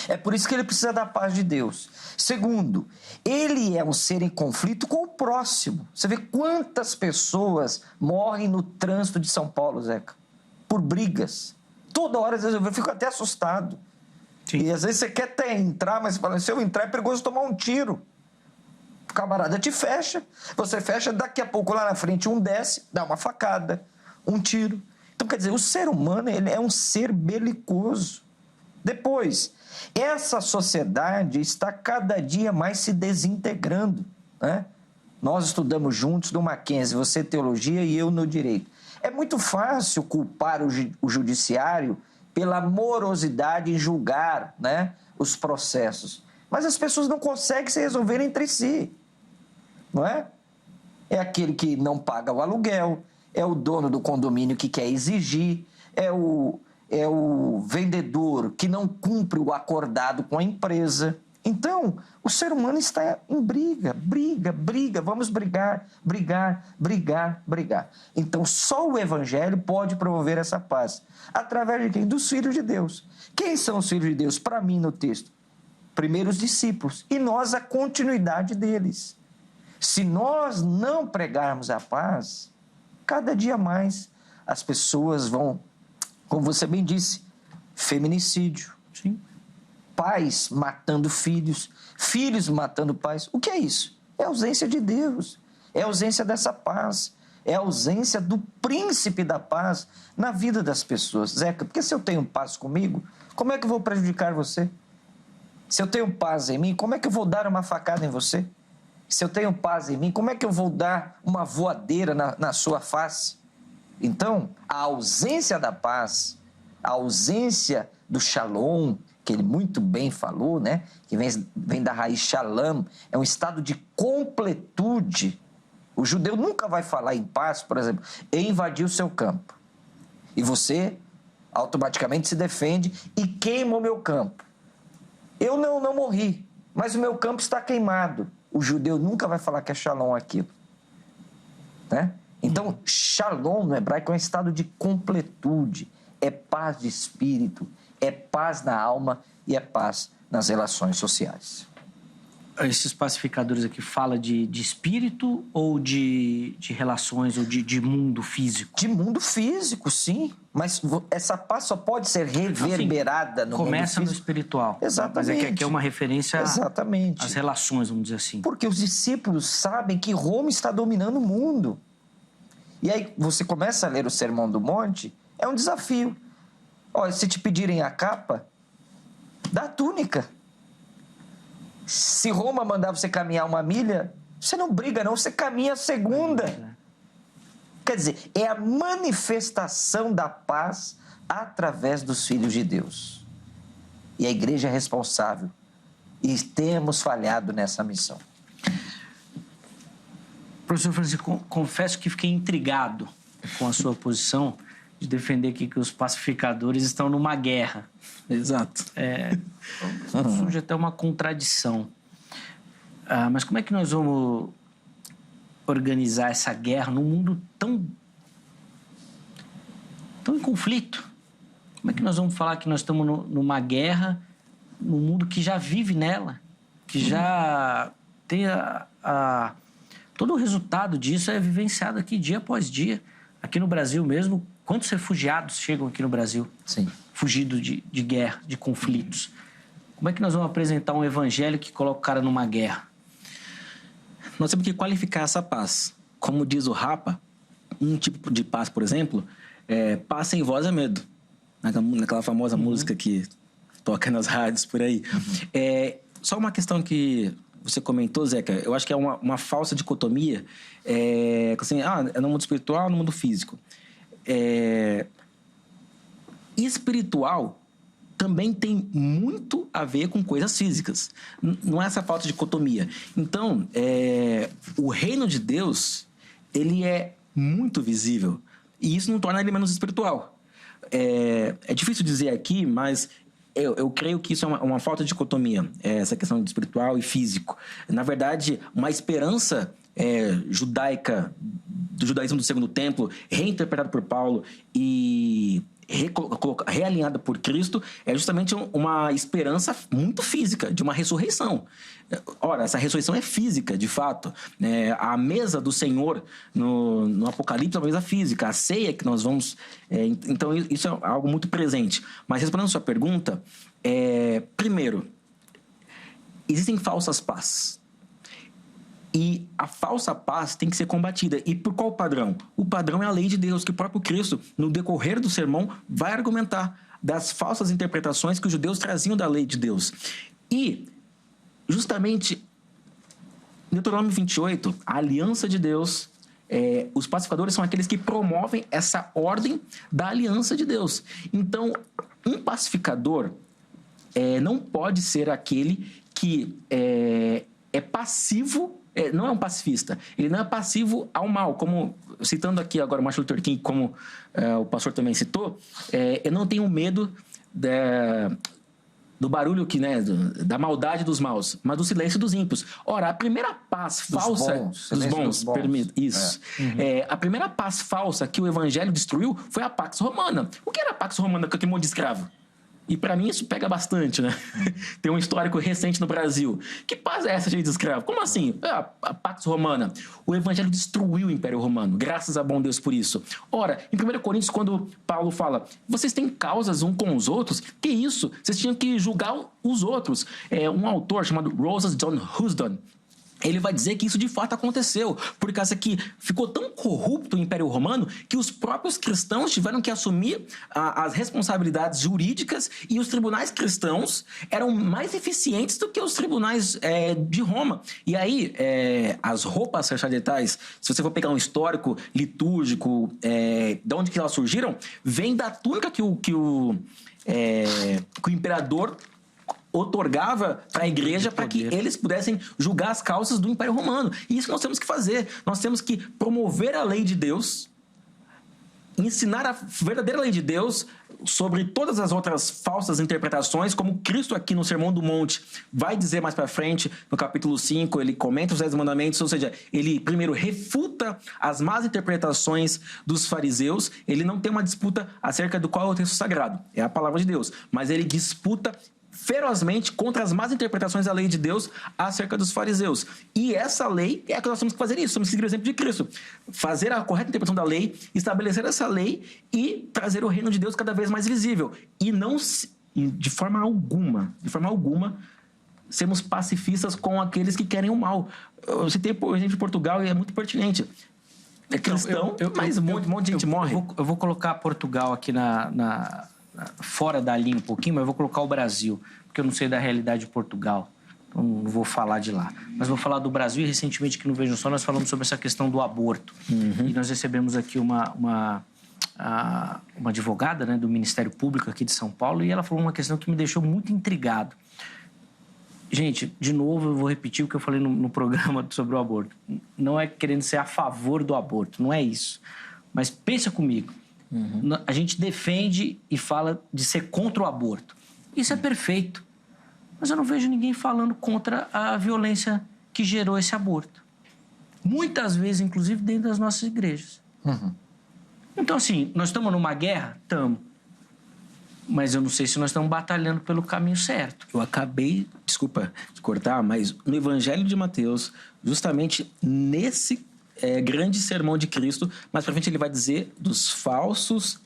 É por isso que ele precisa da paz de Deus. Segundo, ele é um ser em conflito com o próximo. Você vê quantas pessoas morrem no trânsito de São Paulo, Zeca, por brigas. Toda hora, às vezes, eu fico até assustado. Sim. E às vezes você quer até entrar, mas você fala, se eu entrar é perigoso tomar um tiro. O camarada te fecha, você fecha, daqui a pouco lá na frente um desce, dá uma facada, um tiro. Então, quer dizer, o ser humano ele é um ser belicoso. Depois, essa sociedade está cada dia mais se desintegrando, né? Nós estudamos juntos no Mackenzie, você teologia e eu no direito. É muito fácil culpar o judiciário pela morosidade em julgar, né, os processos. Mas as pessoas não conseguem se resolver entre si, não é? É aquele que não paga o aluguel, é o dono do condomínio que quer exigir, é o vendedor que não cumpre o acordado com a empresa. Então, o ser humano está em briga, vamos brigar. Então, só o Evangelho pode promover essa paz. Através de quem? Dos filhos de Deus. Quem são os filhos de Deus? Para mim, no texto, primeiro os discípulos, e nós a continuidade deles. Se nós não pregarmos a paz, cada dia mais as pessoas vão, como você bem disse, feminicídio. Sim. Pais matando filhos, filhos matando pais. O que é isso? É a ausência de Deus, é a ausência dessa paz, é a ausência do príncipe da paz na vida das pessoas. Zeca, porque se eu tenho paz comigo, como é que eu vou prejudicar você? Se eu tenho paz em mim, como é que eu vou dar uma facada em você? Se eu tenho paz em mim, como é que eu vou dar uma voadeira na sua face? Então, a ausência da paz, a ausência do shalom, que ele muito bem falou, né? Que vem da raiz shalom, é um estado de completude. O judeu nunca vai falar em paz, por exemplo, e invadir o seu campo. E você automaticamente se defende e queima o meu campo. Eu não morri, mas o meu campo está queimado. O judeu nunca vai falar que é shalom aquilo, né? Então, shalom no hebraico é um estado de completude, é paz de espírito, é paz na alma e é paz nas relações sociais. Esses pacificadores aqui falam de espírito ou de relações ou de mundo físico? De mundo físico, sim. Mas essa paz só pode ser reverberada no mundo físico. Começa no espiritual. Exatamente. Mas aqui é uma referência às relações, vamos dizer assim. Porque os discípulos sabem que Roma está dominando o mundo. E aí você começa a ler o Sermão do Monte, é um desafio. Olha, se te pedirem a capa, dá a túnica. Se Roma mandar você caminhar 1 milha, você não briga não, você caminha a segunda. Quer dizer, é a manifestação da paz através dos filhos de Deus. E a igreja é responsável. E temos falhado nessa missão. Professor Francisco, confesso que fiquei intrigado com a sua posição de defender aqui que os pacificadores estão numa guerra. Exato. Surge até uma contradição. Mas como é que nós vamos organizar essa guerra num mundo tão em conflito? Como é que nós vamos falar que nós estamos numa guerra num mundo que já vive nela, que já tem todo o resultado disso é vivenciado aqui dia após dia. Aqui no Brasil mesmo, quantos refugiados chegam aqui no Brasil? Sim. Fugidos de guerra, de conflitos. Como é que nós vamos apresentar um evangelho que coloca o cara numa guerra? Nós temos que qualificar essa paz. Como diz o Rapa, um tipo de paz, por exemplo, paz sem voz é medo. Naquela famosa música que toca nas rádios por aí. Só uma questão que você comentou, Zeca, eu acho que é uma falsa dicotomia. Assim, é no mundo espiritual, no mundo físico. Espiritual também tem muito a ver com coisas físicas. Não é essa falta de dicotomia. Então, o reino de Deus, ele é muito visível. E isso não torna ele menos espiritual. É difícil dizer aqui, mas eu creio que isso é uma falta de dicotomia, essa questão de espiritual e físico. Na verdade, uma esperança judaica, do judaísmo do Segundo Templo, reinterpretado por Paulo e realinhada por Cristo, é justamente uma esperança muito física, de uma ressurreição. Ora, essa ressurreição é física, de fato. A mesa do Senhor no Apocalipse é uma mesa física. A ceia que nós vamos... então, isso é algo muito presente. Mas respondendo a sua pergunta, primeiro, existem falsas paz. E a falsa paz tem que ser combatida. E por qual padrão? O padrão é a lei de Deus, que o próprio Cristo, no decorrer do sermão, vai argumentar das falsas interpretações que os judeus traziam da lei de Deus. E, justamente, Deuteronômio 28, a aliança de Deus, os pacificadores são aqueles que promovem essa ordem da aliança de Deus. Então, um pacificador não pode ser aquele que é passivo. Não é um pacifista, ele não é passivo ao mal, como, citando aqui agora Martin Luther King, como o pastor também citou, eu não tenho medo do barulho da maldade dos maus, mas do silêncio dos ímpios. Ora, a primeira paz falsa dos bons. Isso. A primeira paz falsa que o evangelho destruiu foi a Pax Romana. O que era a Pax Romana que queimou de escravo? E para mim isso pega bastante, né? Tem um histórico recente no Brasil. Que paz é essa, gente de escravo? Como assim? A Pax Romana. O evangelho destruiu o Império Romano. Graças a bom Deus por isso. Ora, em 1 Coríntios, quando Paulo fala, vocês têm causas um com os outros? Que isso? Vocês tinham que julgar os outros. Um autor chamado Rosas John Huston, ele vai dizer que isso de fato aconteceu, por causa que ficou tão corrupto o Império Romano que os próprios cristãos tiveram que assumir as responsabilidades jurídicas, e os tribunais cristãos eram mais eficientes do que os tribunais de Roma. E aí, as roupas sacerdotais, se você for pegar um histórico litúrgico, de onde que elas surgiram, vem da túnica que o imperador otorgava para a igreja para que eles pudessem julgar as causas do Império Romano. E isso nós temos que fazer. Nós temos que promover a lei de Deus, ensinar a verdadeira lei de Deus sobre todas as outras falsas interpretações, como Cristo aqui no Sermão do Monte vai dizer mais para frente, no capítulo 5, ele comenta os 10 mandamentos, ou seja, ele primeiro refuta as más interpretações dos fariseus. Ele não tem uma disputa acerca do qual é o texto sagrado, é a palavra de Deus, mas ele disputa ferozmente contra as más interpretações da lei de Deus acerca dos fariseus. E essa lei é a que nós temos que fazer isso, temos que seguir o exemplo de Cristo. Fazer a correta interpretação da lei, estabelecer essa lei e trazer o reino de Deus cada vez mais visível. E não, de forma alguma, sermos pacifistas com aqueles que querem o mal. Eu citei o exemplo de Portugal e é muito pertinente. É cristão, mas um monte de gente morre. Eu vou colocar Portugal aqui fora da linha um pouquinho, mas eu vou colocar o Brasil, porque eu não sei da realidade de Portugal, então não vou falar de lá. Mas vou falar do Brasil, e recentemente aqui no Vejam Só nós falamos sobre essa questão do aborto. E nós recebemos aqui uma advogada, né, do Ministério Público aqui de São Paulo, e ela falou uma questão que me deixou muito intrigado. Gente, de novo eu vou repetir o que eu falei no programa sobre o aborto. Não é querendo ser a favor do aborto, não é isso. Mas pensa comigo. A gente defende e fala de ser contra o aborto. Isso é perfeito. Mas eu não vejo ninguém falando contra a violência que gerou esse aborto. Muitas vezes, inclusive, dentro das nossas igrejas. Então, assim, nós estamos numa guerra? Estamos. Mas eu não sei se nós estamos batalhando pelo caminho certo. Eu acabei, desculpa de cortar, mas no Evangelho de Mateus, justamente nesse grande sermão de Cristo, mais pra frente ele vai dizer dos falsos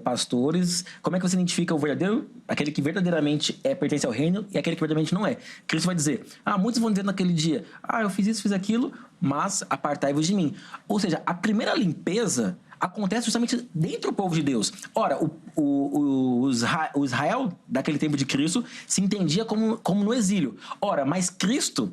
pastores, como é que você identifica o verdadeiro, aquele que verdadeiramente pertence ao reino, e aquele que verdadeiramente não é. Cristo vai dizer, muitos vão dizer naquele dia, eu fiz isso, fiz aquilo, mas apartai-vos de mim. Ou seja, a primeira limpeza acontece justamente dentro do povo de Deus. Ora, o Israel daquele tempo de Cristo se entendia como no exílio. Ora, mas Cristo,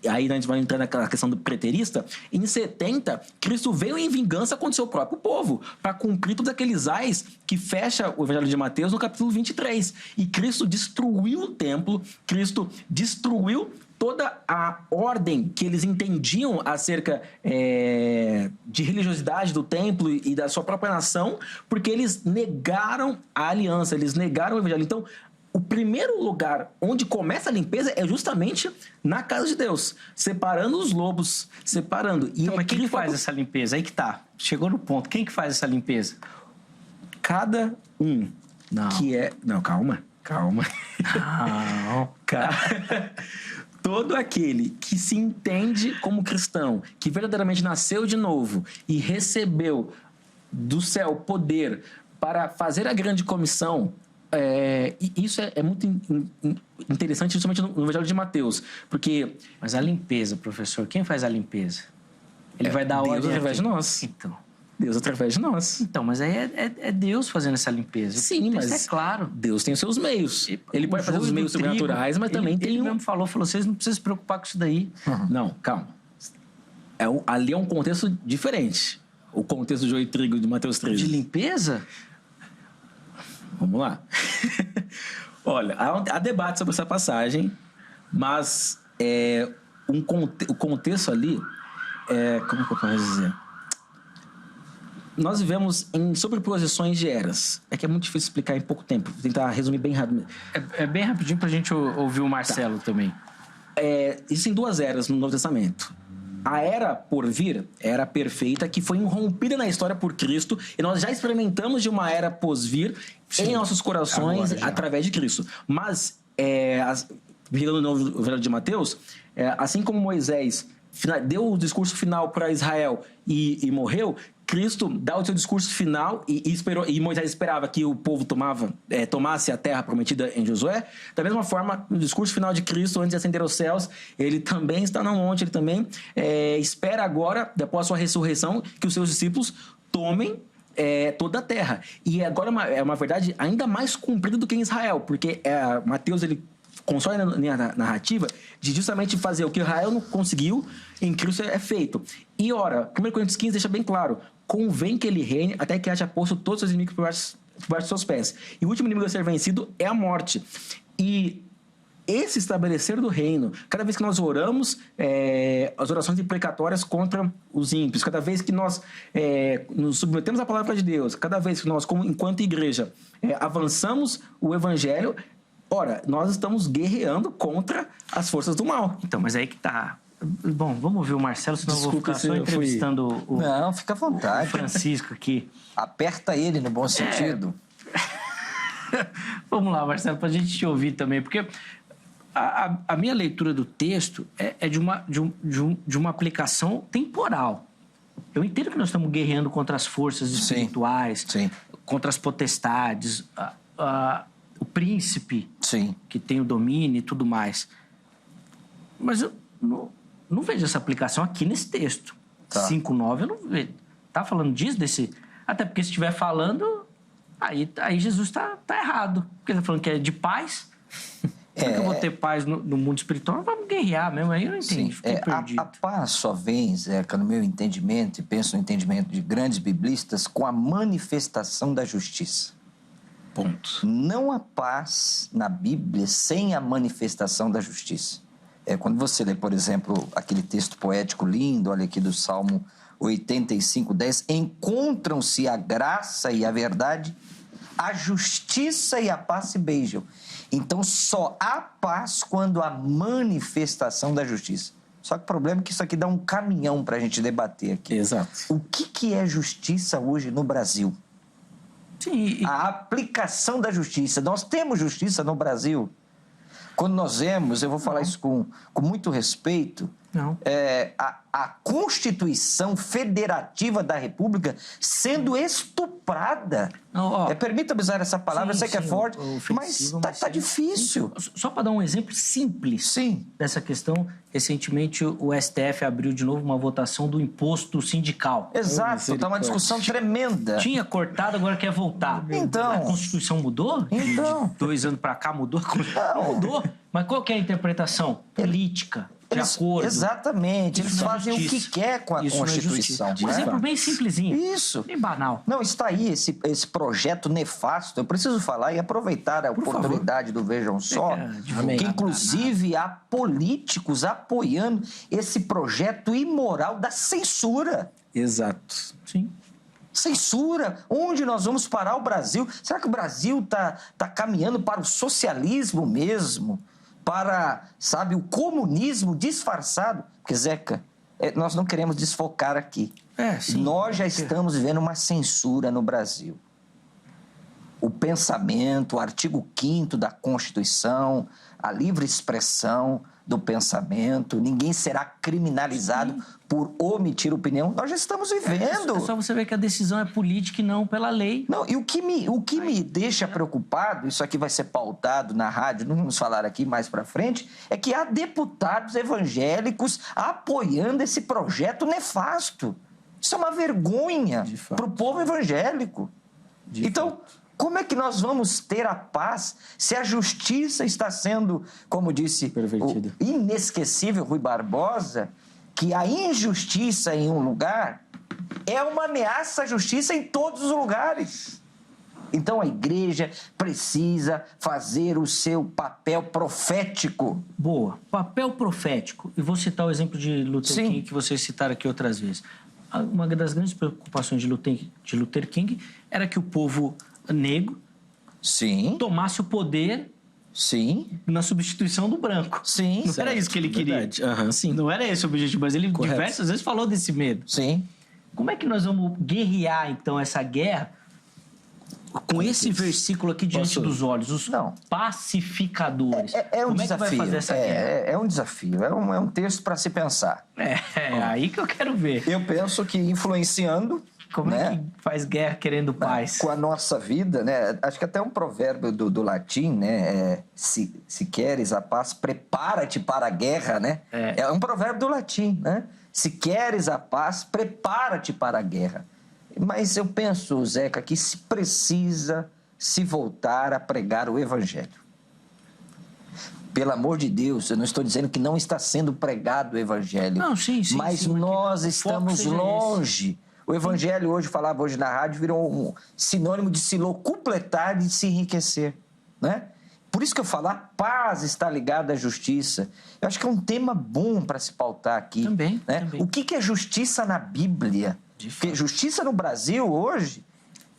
aí a gente vai entrar naquela questão do preterista, em 70, Cristo veio em vingança contra o seu próprio povo, para cumprir todos aqueles ais que fecha o Evangelho de Mateus no capítulo 23. E Cristo destruiu o templo, Cristo destruiu toda a ordem que eles entendiam acerca de religiosidade do templo e da sua própria nação, porque eles negaram a aliança, eles negaram o Evangelho. Então, o primeiro lugar onde começa a limpeza é justamente na casa de Deus, separando os lobos, separando. Então, mas quem que faz essa limpeza? Aí que tá. Chegou no ponto. Quem que faz essa limpeza? Cada Não. Que é... Não, calma. Não. Todo aquele que se entende como cristão, que verdadeiramente nasceu de novo e recebeu do céu poder para fazer a grande comissão, e isso é muito interessante, principalmente no Evangelho de Mateus, porque... Mas a limpeza, professor, quem faz a limpeza? Ele vai dar Deus ordem através de aqui. nós. Então, Deus através de nós. mas aí é Deus fazendo essa limpeza. Sim, Isso mas é claro. Deus tem os seus meios. Ele O pode fazer os joio meios do trigo, sobrenaturais, mas também tem Ele um... mesmo falou, vocês não precisam se preocupar com isso daí. Não, calma. Ali é um contexto diferente. O contexto do joio e trigo de Mateus 13. De limpeza? Vamos lá. Olha, há debate sobre essa passagem, mas o contexto ali... como que eu posso dizer? Nós vivemos em sobreposições de eras. É que é muito difícil explicar em pouco tempo. Vou tentar resumir bem rápido. É bem rapidinho pra gente ouvir o Marcelo também. Existem 2 eras no Novo Testamento. A era por vir, era perfeita, que foi irrompida na história por Cristo, e nós já experimentamos de uma era pós-vir em nossos corações através de Cristo. Mas, virando o novo Evangelho de Mateus, assim como Moisés deu o discurso final para Israel e morreu, Cristo dá o seu discurso final e Moisés esperava que o povo tomasse a terra prometida em Josué. Da mesma forma, no discurso final de Cristo, antes de ascender aos céus, ele também está no monte, ele também espera agora, após a sua ressurreição, que os seus discípulos tomem toda a terra. E agora é uma verdade ainda mais cumprida do que em Israel, porque Mateus, ele constrói a narrativa de justamente fazer o que Israel não conseguiu, em Cristo é feito. E ora, 1 Coríntios 15 deixa bem claro: convém que ele reine até que haja posto todos os seus inimigos por baixo dos seus pés. E o último inimigo a ser vencido é a morte. E esse estabelecer do reino, cada vez que nós oramos, as orações imprecatórias contra os ímpios, cada vez que nós nos submetemos à palavra de Deus, cada vez que nós, enquanto igreja, avançamos o evangelho, ora, nós estamos guerreando contra as forças do mal. Então, mas aí que tá. Bom, vamos ouvir o Marcelo, senão eu vou ficar só entrevistando Não, fica à vontade. o Francisco aqui. Aperta ele no bom sentido. Vamos lá, Marcelo, pra gente te ouvir também, porque a minha leitura do texto é de uma aplicação temporal. Eu entendo que nós estamos guerreando contra as forças espirituais, Sim. contra as potestades, o príncipe Sim. que tem o domínio e tudo mais. Mas eu não vejo essa aplicação aqui nesse texto. Tá. 5:9 eu não vejo. Tá falando disso? Até porque se estiver falando, aí Jesus está errado. Porque ele está falando que é de paz. Como é que eu vou ter paz no mundo espiritual? Vamos guerrear mesmo. Aí eu não entendi, fiquei perdido. A paz só vem, Zeca, no meu entendimento, e penso no entendimento de grandes biblistas, com a manifestação da justiça. Ponto. Não há paz na Bíblia sem a manifestação da justiça. Quando você lê, por exemplo, aquele texto poético lindo, olha aqui do Salmo 85:10, encontram-se a graça e a verdade, a justiça e a paz se beijam. Então, só há paz quando há manifestação da justiça. Só que o problema é que isso aqui dá um caminhão para a gente debater aqui. Exato. O que é justiça hoje no Brasil? Sim, A aplicação da justiça. Nós temos justiça no Brasil. Quando nós vemos, eu vou falar isso com muito respeito, Não. A Constituição Federativa da República sendo estuprada. Não, Permita-me usar essa palavra, eu sei que é forte, mas tá difícil. Só para dar um exemplo simples Sim. dessa questão, recentemente o STF abriu de novo uma votação do imposto sindical. Exato, está uma discussão tremenda. Tinha cortado, agora quer voltar. Então. A Constituição mudou? Então. De 2 anos para cá mudou? A Constituição mudou. Mas qual que é a interpretação? Política. De acordo. Exatamente, eles Isso não é fazem o que justiça. quer com a Isso não é Constituição. justiça. Um exemplo bem simplesinho. Isso. Bem banal. Não, está aí esse projeto nefasto. Eu preciso falar e aproveitar a oportunidade do Vejam Só, que inclusive há políticos apoiando esse projeto imoral da censura. Exato. Sim. Censura. Onde nós vamos parar o Brasil? Será que o Brasil tá caminhando para o socialismo mesmo? Para, sabe, o comunismo disfarçado? Porque, Zeca, nós não queremos desfocar aqui. Sim. Nós já estamos vivendo uma censura no Brasil. o pensamento, o artigo 5º da Constituição, a livre expressão do pensamento, ninguém será criminalizado por omitir opinião. Nós já estamos vivendo. É só você ver que a decisão é política e não pela lei. Não, e o que me deixa preocupado, isso aqui vai ser pautado na rádio, não vamos falar aqui mais para frente, é que há deputados evangélicos apoiando esse projeto nefasto. Isso é uma vergonha para o povo evangélico. Então, como é que nós vamos ter a paz se a justiça está sendo, como disse o inesquecível Rui Barbosa, que a injustiça em um lugar é uma ameaça à justiça em todos os lugares? Então a igreja precisa fazer o seu papel profético. Boa, papel profético. E vou citar o exemplo de Luther King, que vocês citaram aqui outras vezes. Uma das grandes preocupações de Luther King era que o povo negro tomasse o poder na substituição do branco. Não era isso que ele queria. Não era esse o objetivo, mas ele diversas vezes falou desse medo. Como é que nós vamos guerrear, então, essa guerra com esse versículo aqui diante dos olhos? Os pacificadores. É um Como desafio. É que vai fazer essa guerra? É um desafio. É um texto para se pensar. Aí que eu quero ver. Eu penso que influenciando... Como é que faz guerra querendo paz? Com a nossa vida, né? Acho que até um provérbio do latim, né? Se queres a paz, prepara-te para a guerra, né? É um provérbio do latim, né? Se queres a paz, prepara-te para a guerra. Mas eu penso, Zeca, que se precisa se voltar a pregar o evangelho. Pelo amor de Deus, eu não estou dizendo que não está sendo pregado o evangelho. Não, sim, mas nós estamos longe. O evangelho falava hoje na rádio, virou um sinônimo de se locupletar, de se enriquecer, né? Por isso que eu falo, a paz está ligada à justiça. Eu acho que é um tema bom para se pautar aqui. Também. O que é justiça na Bíblia? Porque justiça no Brasil hoje,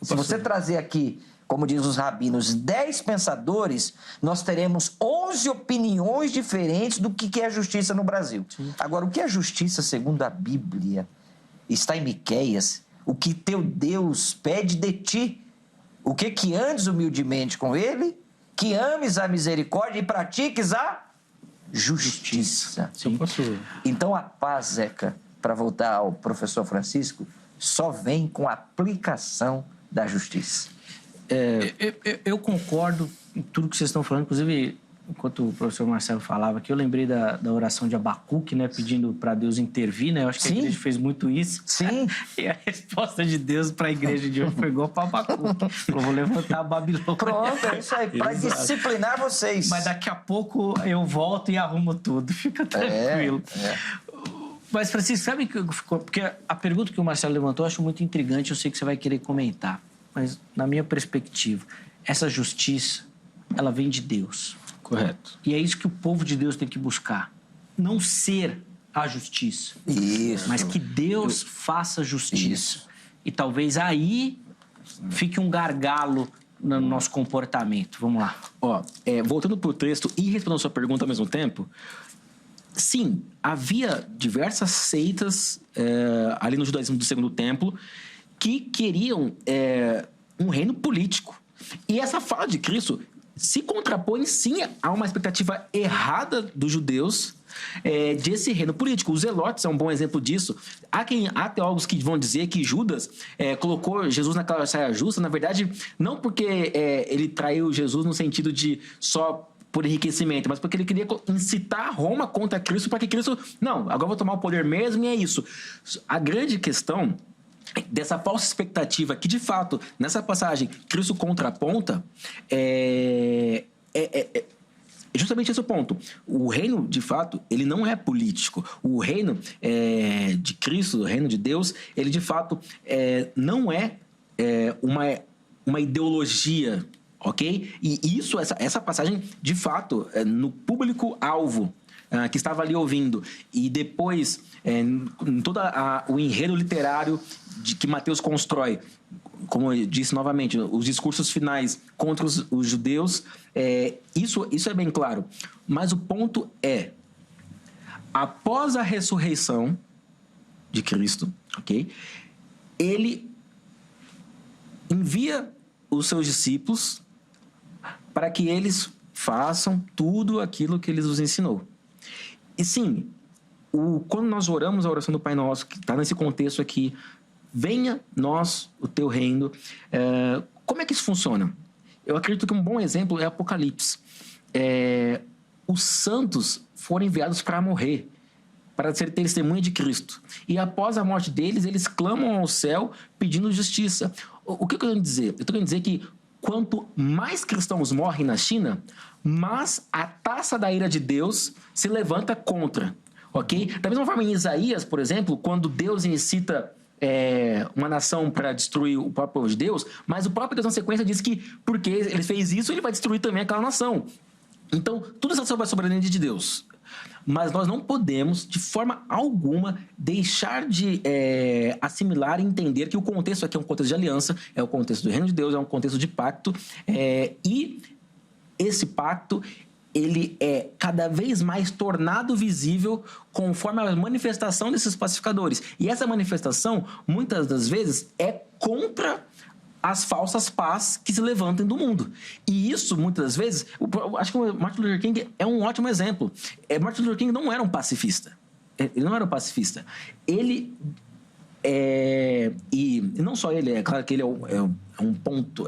se você trazer aqui, como diz os rabinos, 10 pensadores, nós teremos 11 opiniões diferentes do que é justiça no Brasil. Agora, o que é justiça segundo a Bíblia? Está em Miqueias, o que teu Deus pede de ti, o que andes humildemente com ele, que ames a misericórdia e pratiques a justiça. Então a paz, Zeca, para voltar ao professor Francisco, só vem com a aplicação da justiça. Eu concordo em tudo que vocês estão falando, inclusive... Enquanto o professor Marcelo falava aqui, eu lembrei da oração de Abacuque, né? Pedindo para Deus intervir, né? Eu acho que a igreja fez muito isso. E a resposta de Deus para a igreja de hoje foi igual para Abacuque. Falou, vou levantar a Babilônia. Pronto, é isso aí, para disciplinar vocês. Mas daqui a pouco eu volto e arrumo tudo. Fica tranquilo. Mas, Francisco, sabe que porque a pergunta que o Marcelo levantou eu acho muito intrigante, eu sei que você vai querer comentar. Mas, na minha perspectiva, essa justiça, ela vem de Deus. Correto. E é isso que o povo de Deus tem que buscar. Não ser a justiça. Mas que Deus faça justiça. E talvez aí fique um gargalo no nosso comportamento. Vamos lá. Voltando para o texto e respondendo a sua pergunta ao mesmo tempo, sim, havia diversas seitas ali no judaísmo do Segundo Templo que queriam um reino político. E essa fala de Cristo se contrapõe, sim, a uma expectativa errada dos judeus desse reino político. Os zelotes é um bom exemplo disso. Há teólogos que vão dizer que Judas colocou Jesus naquela saia justa, na verdade, não porque ele traiu Jesus no sentido de só por enriquecimento, mas porque ele queria incitar Roma contra Cristo, para que Cristo, não, agora eu vou tomar o poder mesmo, e é isso. A grande questão dessa falsa expectativa que, de fato, nessa passagem, Cristo contraponta, é justamente esse o ponto. O reino, de fato, ele não é político. O reino de Cristo, o reino de Deus, ele, de fato, não é uma ideologia, ok? E isso, essa passagem, de fato, no público-alvo que estava ali ouvindo, e depois, em todo o enredo literário que Mateus constrói, como eu disse novamente, os discursos finais contra os judeus, isso é bem claro. Mas o ponto é, após a ressurreição de Cristo, ok? Ele envia os seus discípulos para que eles façam tudo aquilo que ele nos ensinou. E sim, quando nós oramos a oração do Pai Nosso, que está nesse contexto aqui, venha nós o teu reino, como é que isso funciona? Eu acredito que um bom exemplo é Apocalipse. Os santos foram enviados para morrer, para ser testemunha de Cristo. E após a morte deles, eles clamam ao céu pedindo justiça. O que eu estou querendo dizer? Eu estou querendo dizer que quanto mais cristãos morrem na China, mais a taça da ira de Deus se levanta contra. Ok? Da mesma forma, em Isaías, por exemplo, quando Deus incita uma nação para destruir o próprio povo de Deus, mas o próprio Deus, na sequência, diz que porque ele fez isso, ele vai destruir também aquela nação. Então, tudo isso vai soberania de Deus. Mas nós não podemos, de forma alguma, deixar de assimilar e entender que o contexto aqui é um contexto de aliança, é o contexto do reino de Deus, é um contexto de pacto, e esse pacto ele é cada vez mais tornado visível conforme a manifestação desses pacificadores. E essa manifestação, muitas das vezes, é contra as falsas paz que se levantam do mundo. E isso, muitas das vezes, eu acho que o Martin Luther King é um ótimo exemplo. Martin Luther King não era um pacifista. Ele não era um pacifista. Ele e não só ele, é claro que ele é um ponto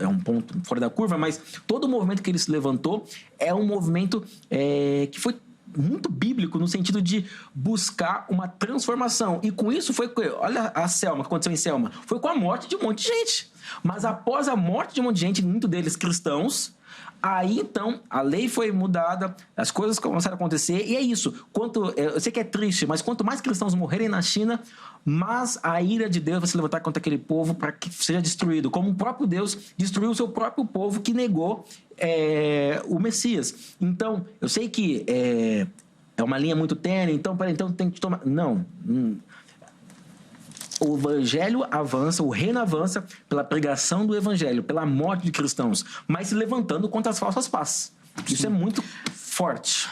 fora da curva, mas todo o movimento que ele se levantou é um movimento que foi muito bíblico no sentido de buscar uma transformação. E com isso olha a Selma, o que aconteceu em Selma, foi com a morte de um monte de gente. Mas após a morte de um monte de gente, muitos deles cristãos, aí então a lei foi mudada, as coisas começaram a acontecer, e é isso. Eu sei que é triste, mas quanto mais cristãos morrerem na China, mais a ira de Deus vai se levantar contra aquele povo para que seja destruído, como o próprio Deus destruiu o seu próprio povo que negou o Messias. Então, eu sei que é uma linha muito tênue, então tem que tomar... Não. O evangelho avança, o reino avança pela pregação do evangelho, pela morte de cristãos, mas se levantando contra as falsas paz. Isso é muito forte.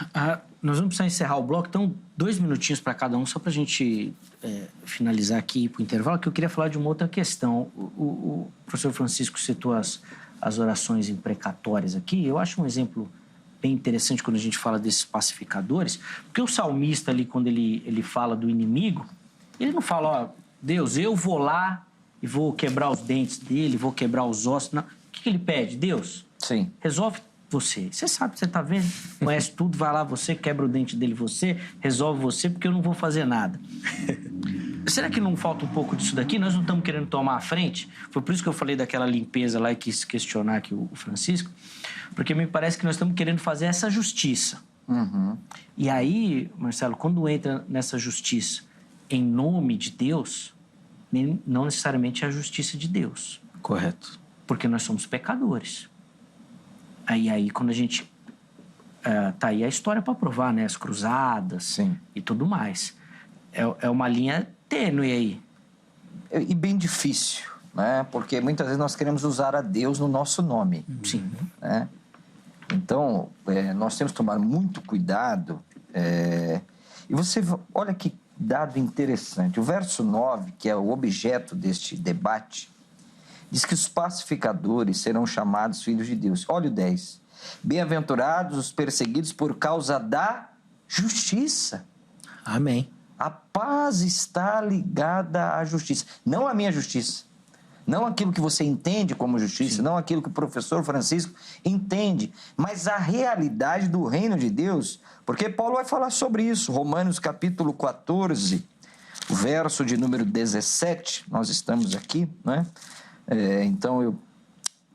Nós vamos precisar encerrar o bloco, então 2 minutinhos para cada um, só para a gente finalizar aqui para o intervalo, que eu queria falar de uma outra questão. O professor Francisco citou as orações imprecatórias aqui. Eu acho um exemplo bem interessante quando a gente fala desses pacificadores, porque o salmista ali, quando ele fala do inimigo, ele não fala, Deus, eu vou lá e vou quebrar os dentes dele, vou quebrar os ossos. Não. O que ele pede? Deus, sim, resolve você. Você sabe, você tá vendo, conhece tudo, vai lá você, quebra o dente dele você, resolve você, porque eu não vou fazer nada. Será que não falta um pouco disso daqui? Nós não estamos querendo tomar a frente? Foi por isso que eu falei daquela limpeza lá e quis questionar aqui o Francisco, porque me parece que nós estamos querendo fazer essa justiça. Uhum. E aí, Marcelo, quando entra nessa justiça em nome de Deus, não necessariamente é a justiça de Deus. Correto. Porque nós somos pecadores. Aí quando a gente... tá aí a história para provar, né? As cruzadas, sim, e tudo mais. É uma linha tênue aí. E bem difícil, né? Porque muitas vezes nós queremos usar a Deus no nosso nome. Sim. Né? Então, nós temos que tomar muito cuidado. E você, olha que dado interessante. O verso 9, que é o objeto deste debate, diz que os pacificadores serão chamados filhos de Deus. Olha o 10. Bem-aventurados os perseguidos por causa da justiça. Amém. A paz está ligada à justiça. Não à minha justiça. Não aquilo que você entende como justiça, sim, não aquilo que o professor Francisco entende, mas a realidade do reino de Deus, porque Paulo vai falar sobre isso. Romanos capítulo 14, verso de número 17, nós estamos aqui, né? Então eu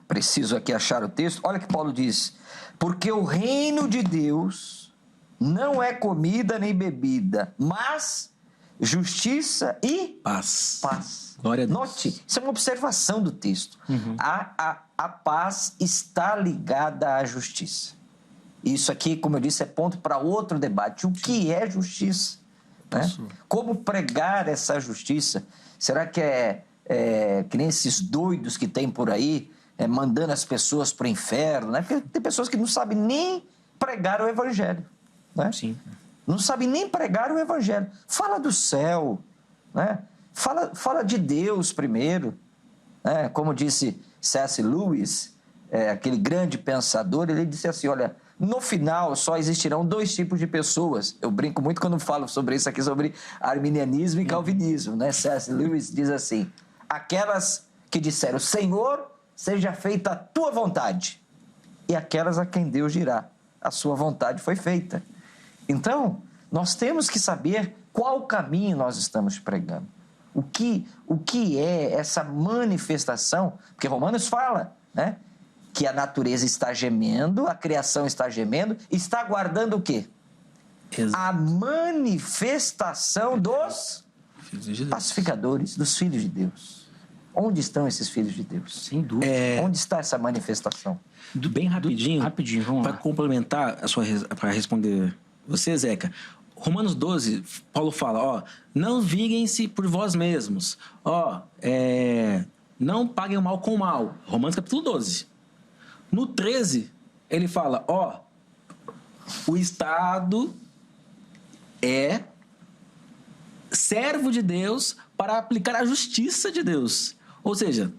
preciso aqui achar o texto. Olha que Paulo diz: porque o reino de Deus não é comida nem bebida, mas justiça e paz. Glória a Deus. Note, isso é uma observação do texto. Uhum. A paz está ligada à justiça. Isso aqui, como eu disse, é ponto para outro debate. O que é justiça? Né? Como pregar essa justiça? Será que que nem esses doidos que tem por aí, mandando as pessoas para o inferno? Né? Porque tem pessoas que não sabem nem pregar o evangelho. Né? Sim. Não sabem nem pregar o evangelho. Fala do céu, né? Fala de Deus primeiro. Né? Como disse C.S. Lewis, aquele grande pensador, ele disse assim, olha, no final só existirão 2 tipos de pessoas. Eu brinco muito quando falo sobre isso aqui, sobre arminianismo e calvinismo, né? C.S. Lewis diz assim, aquelas que disseram, Senhor, seja feita a tua vontade, e aquelas a quem Deus dirá, a sua vontade foi feita. Então, nós temos que saber qual caminho nós estamos pregando. O que é essa manifestação? Porque Romanos fala, né? Que a natureza está gemendo, a criação está gemendo, está aguardando o quê? Exato. A manifestação dos pacificadores, dos filhos de Deus. Onde estão esses filhos de Deus? Sem dúvida. Onde está essa manifestação? Bem rapidinho, vamos lá. para complementar para responder você, Zeca. Romanos 12, Paulo fala, ó, não vinguem-se por vós mesmos, ó, não paguem o mal com o mal. Romanos capítulo 12. No 13, ele fala, ó, o Estado é servo de Deus para aplicar a justiça de Deus. Ou seja,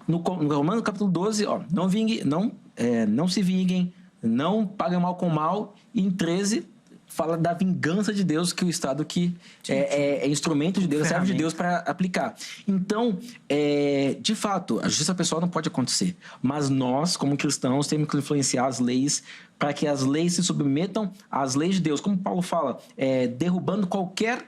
no Romanos capítulo 12, ó, não se vinguem, não paguem o mal com o mal. E em 13, fala da vingança de Deus, que o Estado que é instrumento de Deus, serve de Deus para aplicar. Então, de fato, a justiça pessoal não pode acontecer. Mas nós, como cristãos, temos que influenciar as leis para que as leis se submetam às leis de Deus. Como Paulo fala, derrubando qualquer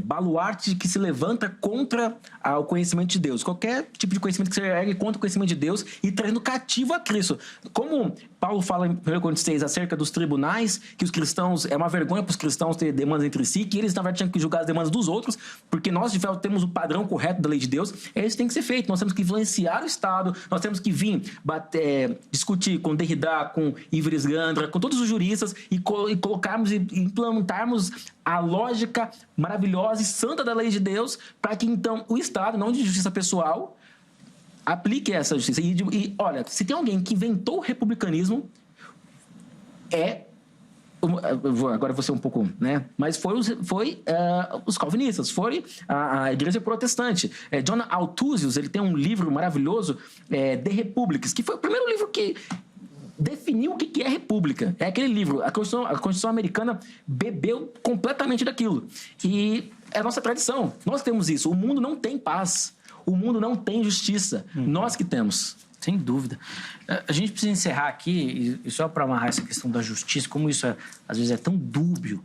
baluarte que se levanta contra o conhecimento de Deus. Qualquer tipo de conhecimento que se ergue contra o conhecimento de Deus e trazendo cativo a Cristo. Como Paulo fala em 1 Coríntios 6 acerca dos tribunais, que os cristãos, é uma vergonha para os cristãos ter demandas entre si, que eles na verdade tinham que julgar as demandas dos outros, porque nós de fato temos o padrão correto da lei de Deus. Isso tem que ser feito. Nós temos que influenciar o Estado, nós temos que vir discutir com Derrida, com Ivres Gandra, com todos os juristas e colocarmos e implantarmos a lógica maravilhosa e santa da lei de Deus, para que então o Estado, não de justiça pessoal, aplique essa justiça. E olha, se tem alguém que inventou o republicanismo, agora vou ser um pouco, né? Mas foi os calvinistas, foi a igreja protestante. John Althusius, ele tem um livro maravilhoso, De Republics, que foi o primeiro livro que definiu o que é república. É aquele livro. A Constituição americana bebeu completamente daquilo. E é a nossa tradição. Nós temos isso. O mundo não tem paz. O mundo não tem justiça. Nós que temos. Sem dúvida. A gente precisa encerrar aqui, e só para amarrar essa questão da justiça, como isso às vezes é tão dúbio,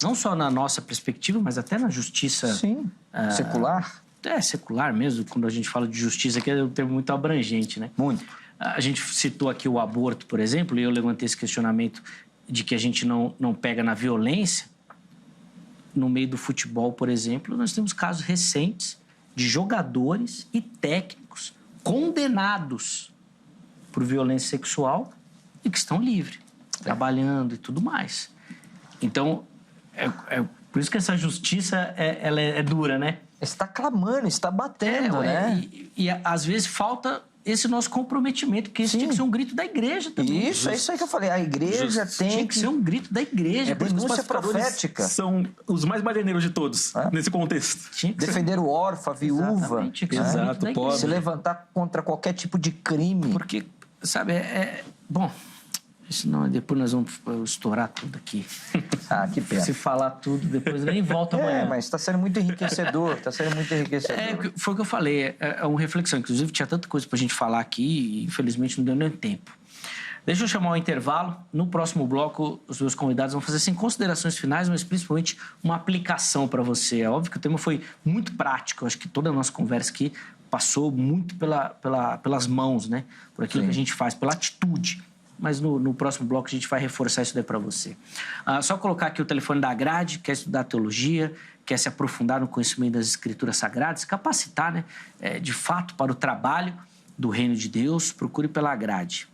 não só na nossa perspectiva, mas até na justiça... Sim, secular. Secular mesmo, quando a gente fala de justiça, que é um termo muito abrangente, né? Muito. A gente citou aqui o aborto, por exemplo, e eu levantei esse questionamento de que a gente não pega na violência. No meio do futebol, por exemplo, nós temos casos recentes de jogadores e técnicos condenados por violência sexual e que estão livres, trabalhando e tudo mais. Então, por isso que essa justiça ela é dura, né? Está clamando, está batendo, né? E às vezes falta esse nosso comprometimento, porque isso tinha que ser um grito da igreja também. Isso, é isso aí que eu falei. A igreja tinha que ser um grito da igreja. Denúncia profética. São os mais badeneiros de todos, nesse contexto. Defender o órfão, a viúva. Exato, pobre. Se levantar contra qualquer tipo de crime. Porque, sabe, bom, senão depois nós vamos estourar tudo aqui. Que pena. Se falar tudo, depois nem volta amanhã. Mas está sendo muito enriquecedor, Foi o que eu falei, é uma reflexão. Inclusive, tinha tanta coisa para a gente falar aqui e, infelizmente, não deu nem tempo. Deixa eu chamar o intervalo. No próximo bloco, os meus convidados vão fazer, considerações finais, mas principalmente uma aplicação para você. É óbvio que o tema foi muito prático. Eu acho que toda a nossa conversa aqui passou muito pelas mãos, né? Por aquilo que a gente faz, pela atitude. Mas no próximo bloco a gente vai reforçar isso daí para você. Só colocar aqui o telefone da Grade, quer estudar teologia, quer se aprofundar no conhecimento das Escrituras Sagradas, capacitar, né, de fato para o trabalho do Reino de Deus, procure pela Grade.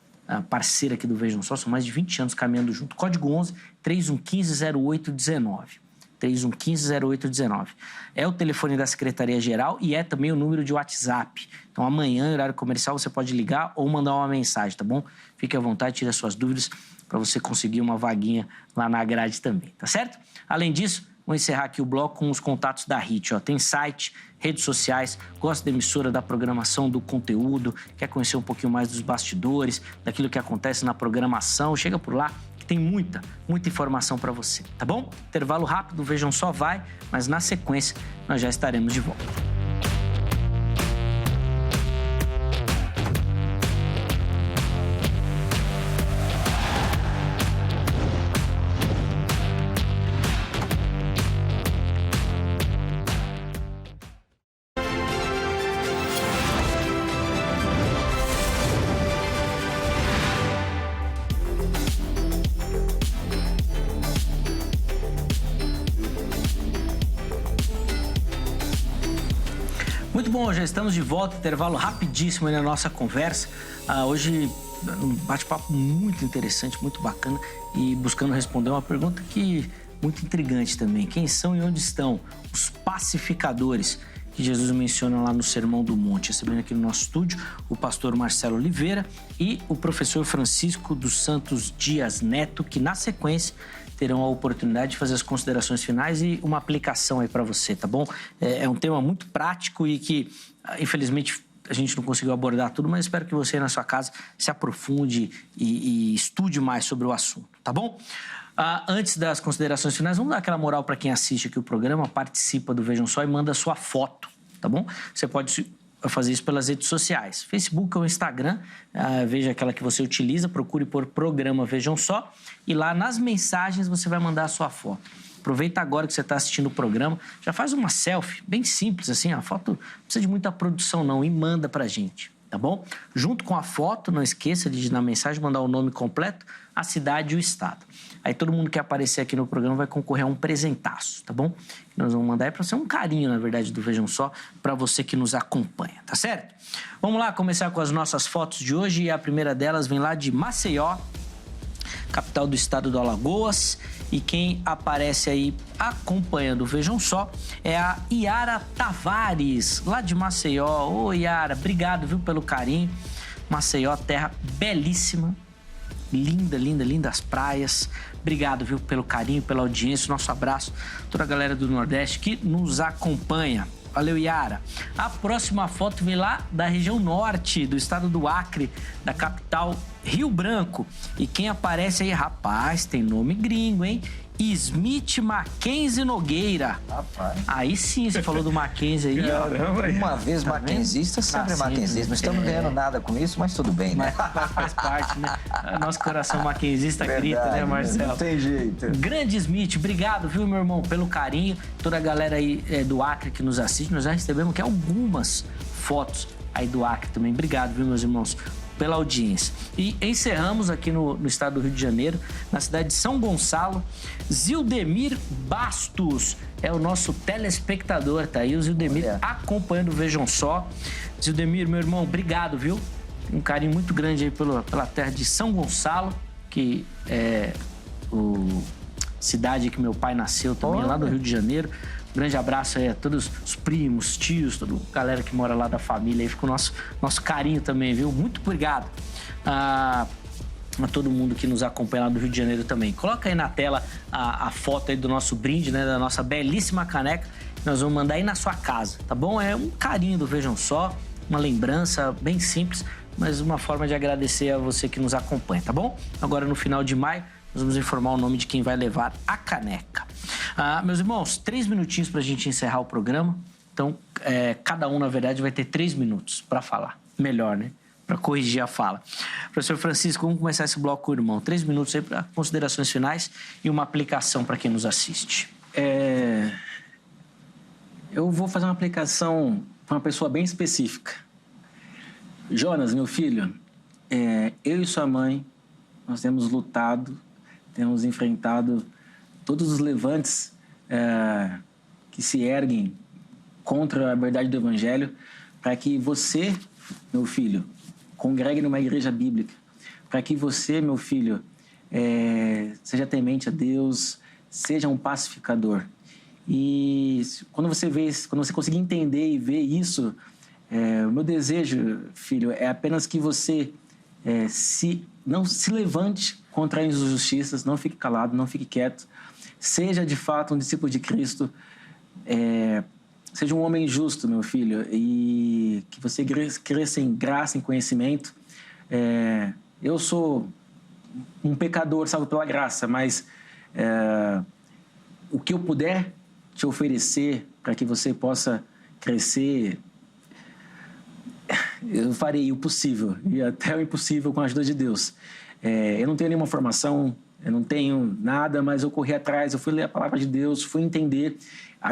Parceira aqui do Vejam Só, são mais de 20 anos caminhando junto. Código 11 3115-0819. 3115-0819. É o telefone da Secretaria-Geral e é também o número de WhatsApp. Então, amanhã, em horário comercial, você pode ligar ou mandar uma mensagem, tá bom? Fique à vontade, tire as suas dúvidas para você conseguir uma vaguinha lá na grade também, tá certo? Além disso, vou encerrar aqui o bloco com os contatos da HIT. Tem site, redes sociais, gosta da emissora, da programação, do conteúdo, quer conhecer um pouquinho mais dos bastidores, daquilo que acontece na programação, chega por lá, que tem muita informação para você, tá bom? Intervalo rápido, vejam só, vai, mas na sequência nós já estaremos de volta. Muito bom, já estamos de volta, intervalo rapidíssimo aí na nossa conversa. Hoje, um bate-papo muito interessante, muito bacana e buscando responder uma pergunta que muito intrigante também. Quem são e onde estão os pacificadores que Jesus menciona lá no Sermão do Monte? Recebendo aqui no nosso estúdio o pastor Marcelo Oliveira e o professor Francisco dos Santos Dias Neto, que na sequência terão a oportunidade de fazer as considerações finais e uma aplicação aí para você, tá bom? É um tema muito prático e que, infelizmente, a gente não conseguiu abordar tudo, mas espero que você aí na sua casa se aprofunde e estude mais sobre o assunto, tá bom? Antes das considerações finais, vamos dar aquela moral para quem assiste aqui o programa, participa do Vejam Só e manda a sua foto, tá bom? Você pode fazer isso pelas redes sociais, Facebook ou Instagram, veja aquela que você utiliza, procure por programa Vejam Só e lá nas mensagens você vai mandar a sua foto. Aproveita agora que você está assistindo o programa, já faz uma selfie, bem simples assim, a foto não precisa de muita produção não, e manda pra gente, tá bom? Junto com a foto, não esqueça de na mensagem mandar o nome completo, a cidade e o estado. Aí todo mundo que aparecer aqui no programa vai concorrer a um presentaço, tá bom? Nós vamos mandar aí para ser um carinho, na verdade, do Vejam Só, para você que nos acompanha, tá certo? Vamos lá começar com as nossas fotos de hoje e a primeira delas vem lá de Maceió, capital do estado do Alagoas. E quem aparece aí acompanhando o Vejam Só é a Yara Tavares, lá de Maceió. Ô, Yara, obrigado, viu, pelo carinho. Maceió, terra belíssima. Linda, linda, lindas praias. Obrigado, viu, pelo carinho, pela audiência. Nosso abraço a toda a galera do Nordeste que nos acompanha. Valeu, Yara. A próxima foto vem lá da região norte do estado do Acre, da capital Rio Branco. E quem aparece aí, rapaz, tem nome gringo, hein? Smith Mackenzie Nogueira. Rapaz. Aí sim, você falou do Mackenzie aí. Caramba, uma vez tá mackenzista, sempre mackenzista. Não estamos ganhando nada com isso, mas tudo bem, né? Mas faz parte, né? Nosso coração mackenzista grita, né, Marcelo? Não tem jeito. Grande Smith, obrigado, viu, meu irmão, pelo carinho. Toda a galera aí do Acre que nos assiste, nós já recebemos aqui algumas fotos aí do Acre também. Obrigado, viu, meus irmãos, pela audiência. E encerramos aqui no estado do Rio de Janeiro, na cidade de São Gonçalo, Zildemir Bastos é o nosso telespectador, tá aí o Zildemir acompanhando o Vejam Só. Zildemir, meu irmão, obrigado, viu? Um carinho muito grande aí pela terra de São Gonçalo, que é cidade que meu pai nasceu também, lá do Rio de Janeiro. Grande abraço aí a todos os primos, tios, toda a galera que mora lá da família. Aí fica o nosso carinho também, viu? Muito obrigado a todo mundo que nos acompanha lá do Rio de Janeiro também. Coloca aí na tela a foto aí do nosso brinde, né? Da nossa belíssima caneca. Nós vamos mandar aí na sua casa, tá bom? É um carinho do Vejam Só, uma lembrança bem simples, mas uma forma de agradecer a você que nos acompanha, tá bom? Agora, no final de maio, nós vamos informar o nome de quem vai levar a caneca. Meus irmãos, 3 minutinhos para a gente encerrar o programa. Então, cada um, na verdade, vai ter 3 minutos para falar. Melhor, né? Para corrigir a fala. Professor Francisco, vamos começar esse bloco com o irmão. 3 minutos aí para considerações finais e uma aplicação para quem nos assiste. Eu vou fazer uma aplicação para uma pessoa bem específica. Jonas, meu filho, eu e sua mãe, nós temos lutado, temos enfrentado todos os levantes que se erguem contra a verdade do Evangelho, para que você, meu filho, congregue numa igreja bíblica, para que você, meu filho, seja temente a Deus, seja um pacificador. E quando você conseguir entender e ver isso, o meu desejo, filho, é apenas que você não se levante contra as injustiças, não fique calado, não fique quieto. Seja de fato um discípulo de Cristo, seja um homem justo, meu filho, e que você cresça em graça, em conhecimento. Eu sou um pecador salvo pela graça, mas o que eu puder te oferecer para que você possa crescer, eu farei o possível e até o impossível com a ajuda de Deus. Eu não tenho nenhuma formação, eu não tenho nada, mas eu corri atrás, eu fui ler a palavra de Deus, fui entender.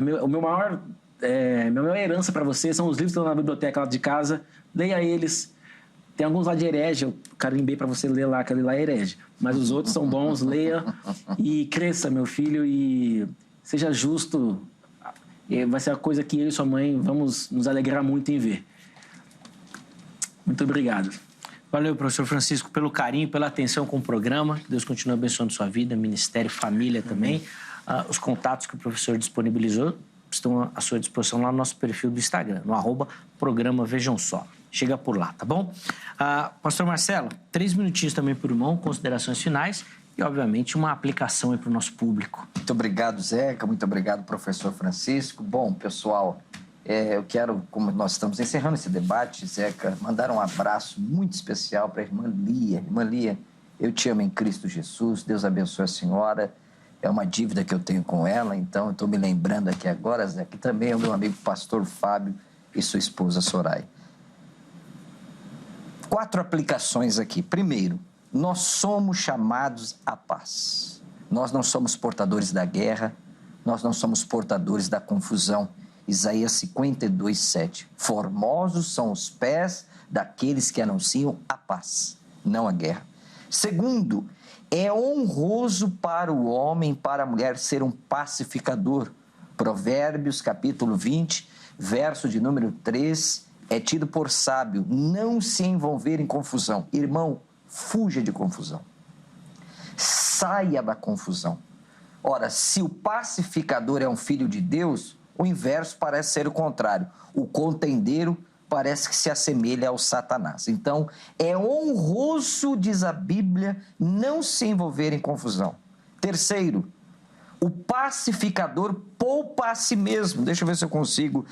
Minha maior herança para você são os livros que estão na biblioteca lá de casa. Leia eles. Tem alguns lá de herege, eu carimbei para você ler lá, aquele lá é herege. Mas os outros são bons, leia e cresça, meu filho, e seja justo. Vai ser a coisa que eu e sua mãe vamos nos alegrar muito em ver. Muito obrigado. Valeu, professor Francisco, pelo carinho, pela atenção com o programa. Deus continue abençoando sua vida, ministério, família também. Os contatos que o professor disponibilizou estão à sua disposição lá no nosso perfil do Instagram, no @programa Vejam Só. Chega por lá, tá bom? Pastor Marcelo, 3 minutinhos também por irmão, considerações finais e, obviamente, uma aplicação aí para o nosso público. Muito obrigado, Zeca. Muito obrigado, professor Francisco. Bom, pessoal, eu quero, como nós estamos encerrando esse debate, Zeca, mandar um abraço muito especial para a irmã Lia. Irmã Lia, eu te amo em Cristo Jesus. Deus abençoe a senhora. É uma dívida que eu tenho com ela, então eu estou me lembrando aqui agora, Zeca, que também é o meu amigo pastor Fábio e sua esposa Soraya. 4 aplicações aqui. Primeiro, nós somos chamados à paz. Nós não somos portadores da guerra, nós não somos portadores da confusão. Isaías 52:7. Formosos são os pés daqueles que anunciam a paz, não a guerra. Segundo, é honroso para o homem, para a mulher, ser um pacificador. Provérbios, capítulo 20, verso de número 3, é tido por sábio não se envolver em confusão. Irmão, fuja de confusão. Saia da confusão. Ora, se o pacificador é um filho de Deus, o inverso parece ser o contrário. O contendeiro parece que se assemelha ao Satanás. Então, é honroso, diz a Bíblia, não se envolver em confusão. Terceiro, o pacificador poupa a si mesmo. Deixa eu ver se eu consigo,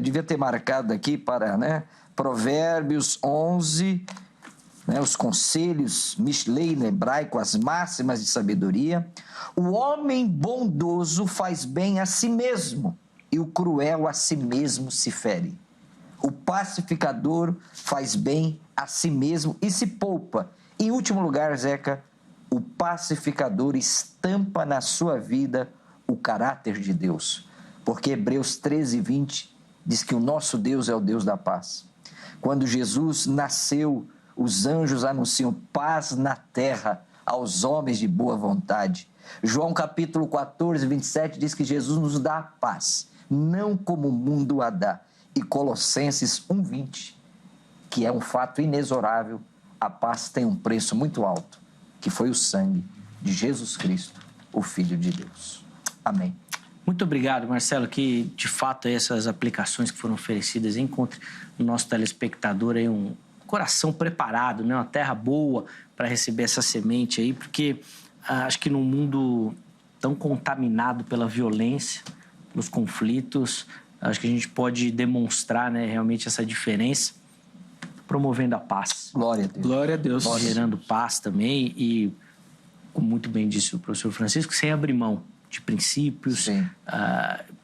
devia ter marcado aqui para, Provérbios 11, os conselhos, Mishlei no hebraico, as máximas de sabedoria. O homem bondoso faz bem a si mesmo, e o cruel a si mesmo se fere. O pacificador faz bem a si mesmo e se poupa. Em último lugar, Zeca, o pacificador estampa na sua vida o caráter de Deus. Porque Hebreus 13:20 diz que o nosso Deus é o Deus da paz. Quando Jesus nasceu, os anjos anunciam paz na terra aos homens de boa vontade. João capítulo 14:27 diz que Jesus nos dá a paz, não como o mundo a dá. E Colossenses 1:20, que é um fato inexorável, a paz tem um preço muito alto, que foi o sangue de Jesus Cristo, o Filho de Deus. Amém. Muito obrigado, Marcelo, que de fato essas aplicações que foram oferecidas encontre no nosso telespectador aí um coração preparado, uma terra boa para receber essa semente aí, porque acho que num mundo tão contaminado pela violência, pelos conflitos, acho que a gente pode demonstrar realmente essa diferença, promovendo a paz. Glória a Deus. Glória a Deus. Gerando paz também e, como muito bem disse o professor Francisco, sem abrir mão de princípios,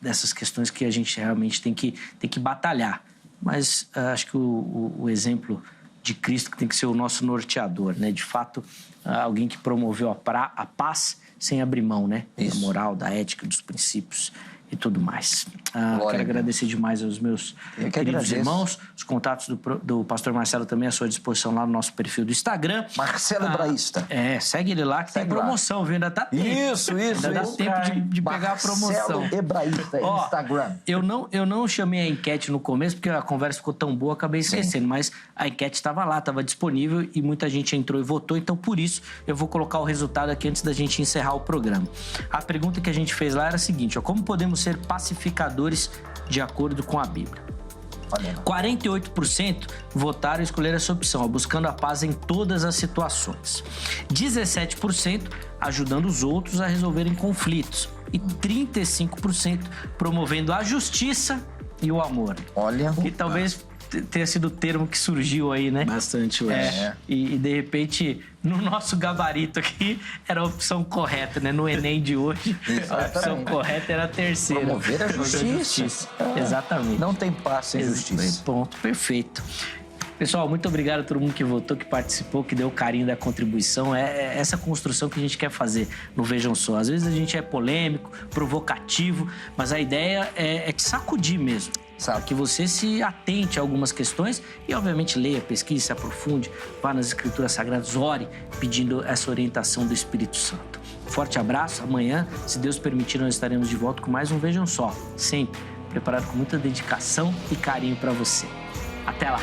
dessas questões que a gente realmente tem que batalhar. Mas acho que o exemplo de Cristo que tem que ser o nosso norteador, De fato, alguém que promoveu a paz sem abrir mão, da moral, da ética, dos princípios e tudo mais. Quero agradecer demais aos meus queridos irmãos. Os contatos do pastor Marcelo também à sua disposição lá no nosso perfil do Instagram. Marcelo Ebraísta. Segue ele lá que tem promoção, viu? Ainda dá tempo. Isso. Ainda dá tempo de pegar a promoção. Marcelo Ebraísta, Instagram. Eu não chamei a enquete no começo porque a conversa ficou tão boa, acabei esquecendo. Mas a enquete estava lá, estava disponível e muita gente entrou e votou. Então, por isso, eu vou colocar o resultado aqui antes da gente encerrar o programa. A pergunta que a gente fez lá era a seguinte: como podemos ser pacificadores de acordo com a Bíblia? Olha lá. 48% votaram escolher essa opção, buscando a paz em todas as situações. 17% ajudando os outros a resolverem conflitos. E 35% promovendo a justiça e o amor. Olha. Que talvez tenha sido o termo que surgiu aí, né? Bastante hoje. E de repente, no nosso gabarito aqui, era a opção correta, né? No Enem de hoje, a opção correta era a terceira. Promover a justiça. Exatamente. Não tem paz sem justiça. Ponto, perfeito. Pessoal, muito obrigado a todo mundo que votou, que participou, que deu o carinho da contribuição. É essa construção que a gente quer fazer no Vejam Só. Às vezes a gente é polêmico, provocativo, mas a ideia é te sacudir mesmo. Sabe? Que você se atente a algumas questões e, obviamente, leia, pesquise, se aprofunde, vá nas Escrituras Sagradas, ore pedindo essa orientação do Espírito Santo. Forte abraço. Amanhã, se Deus permitir, nós estaremos de volta com mais um Vejam Só. Sempre preparado com muita dedicação e carinho para você. Até lá!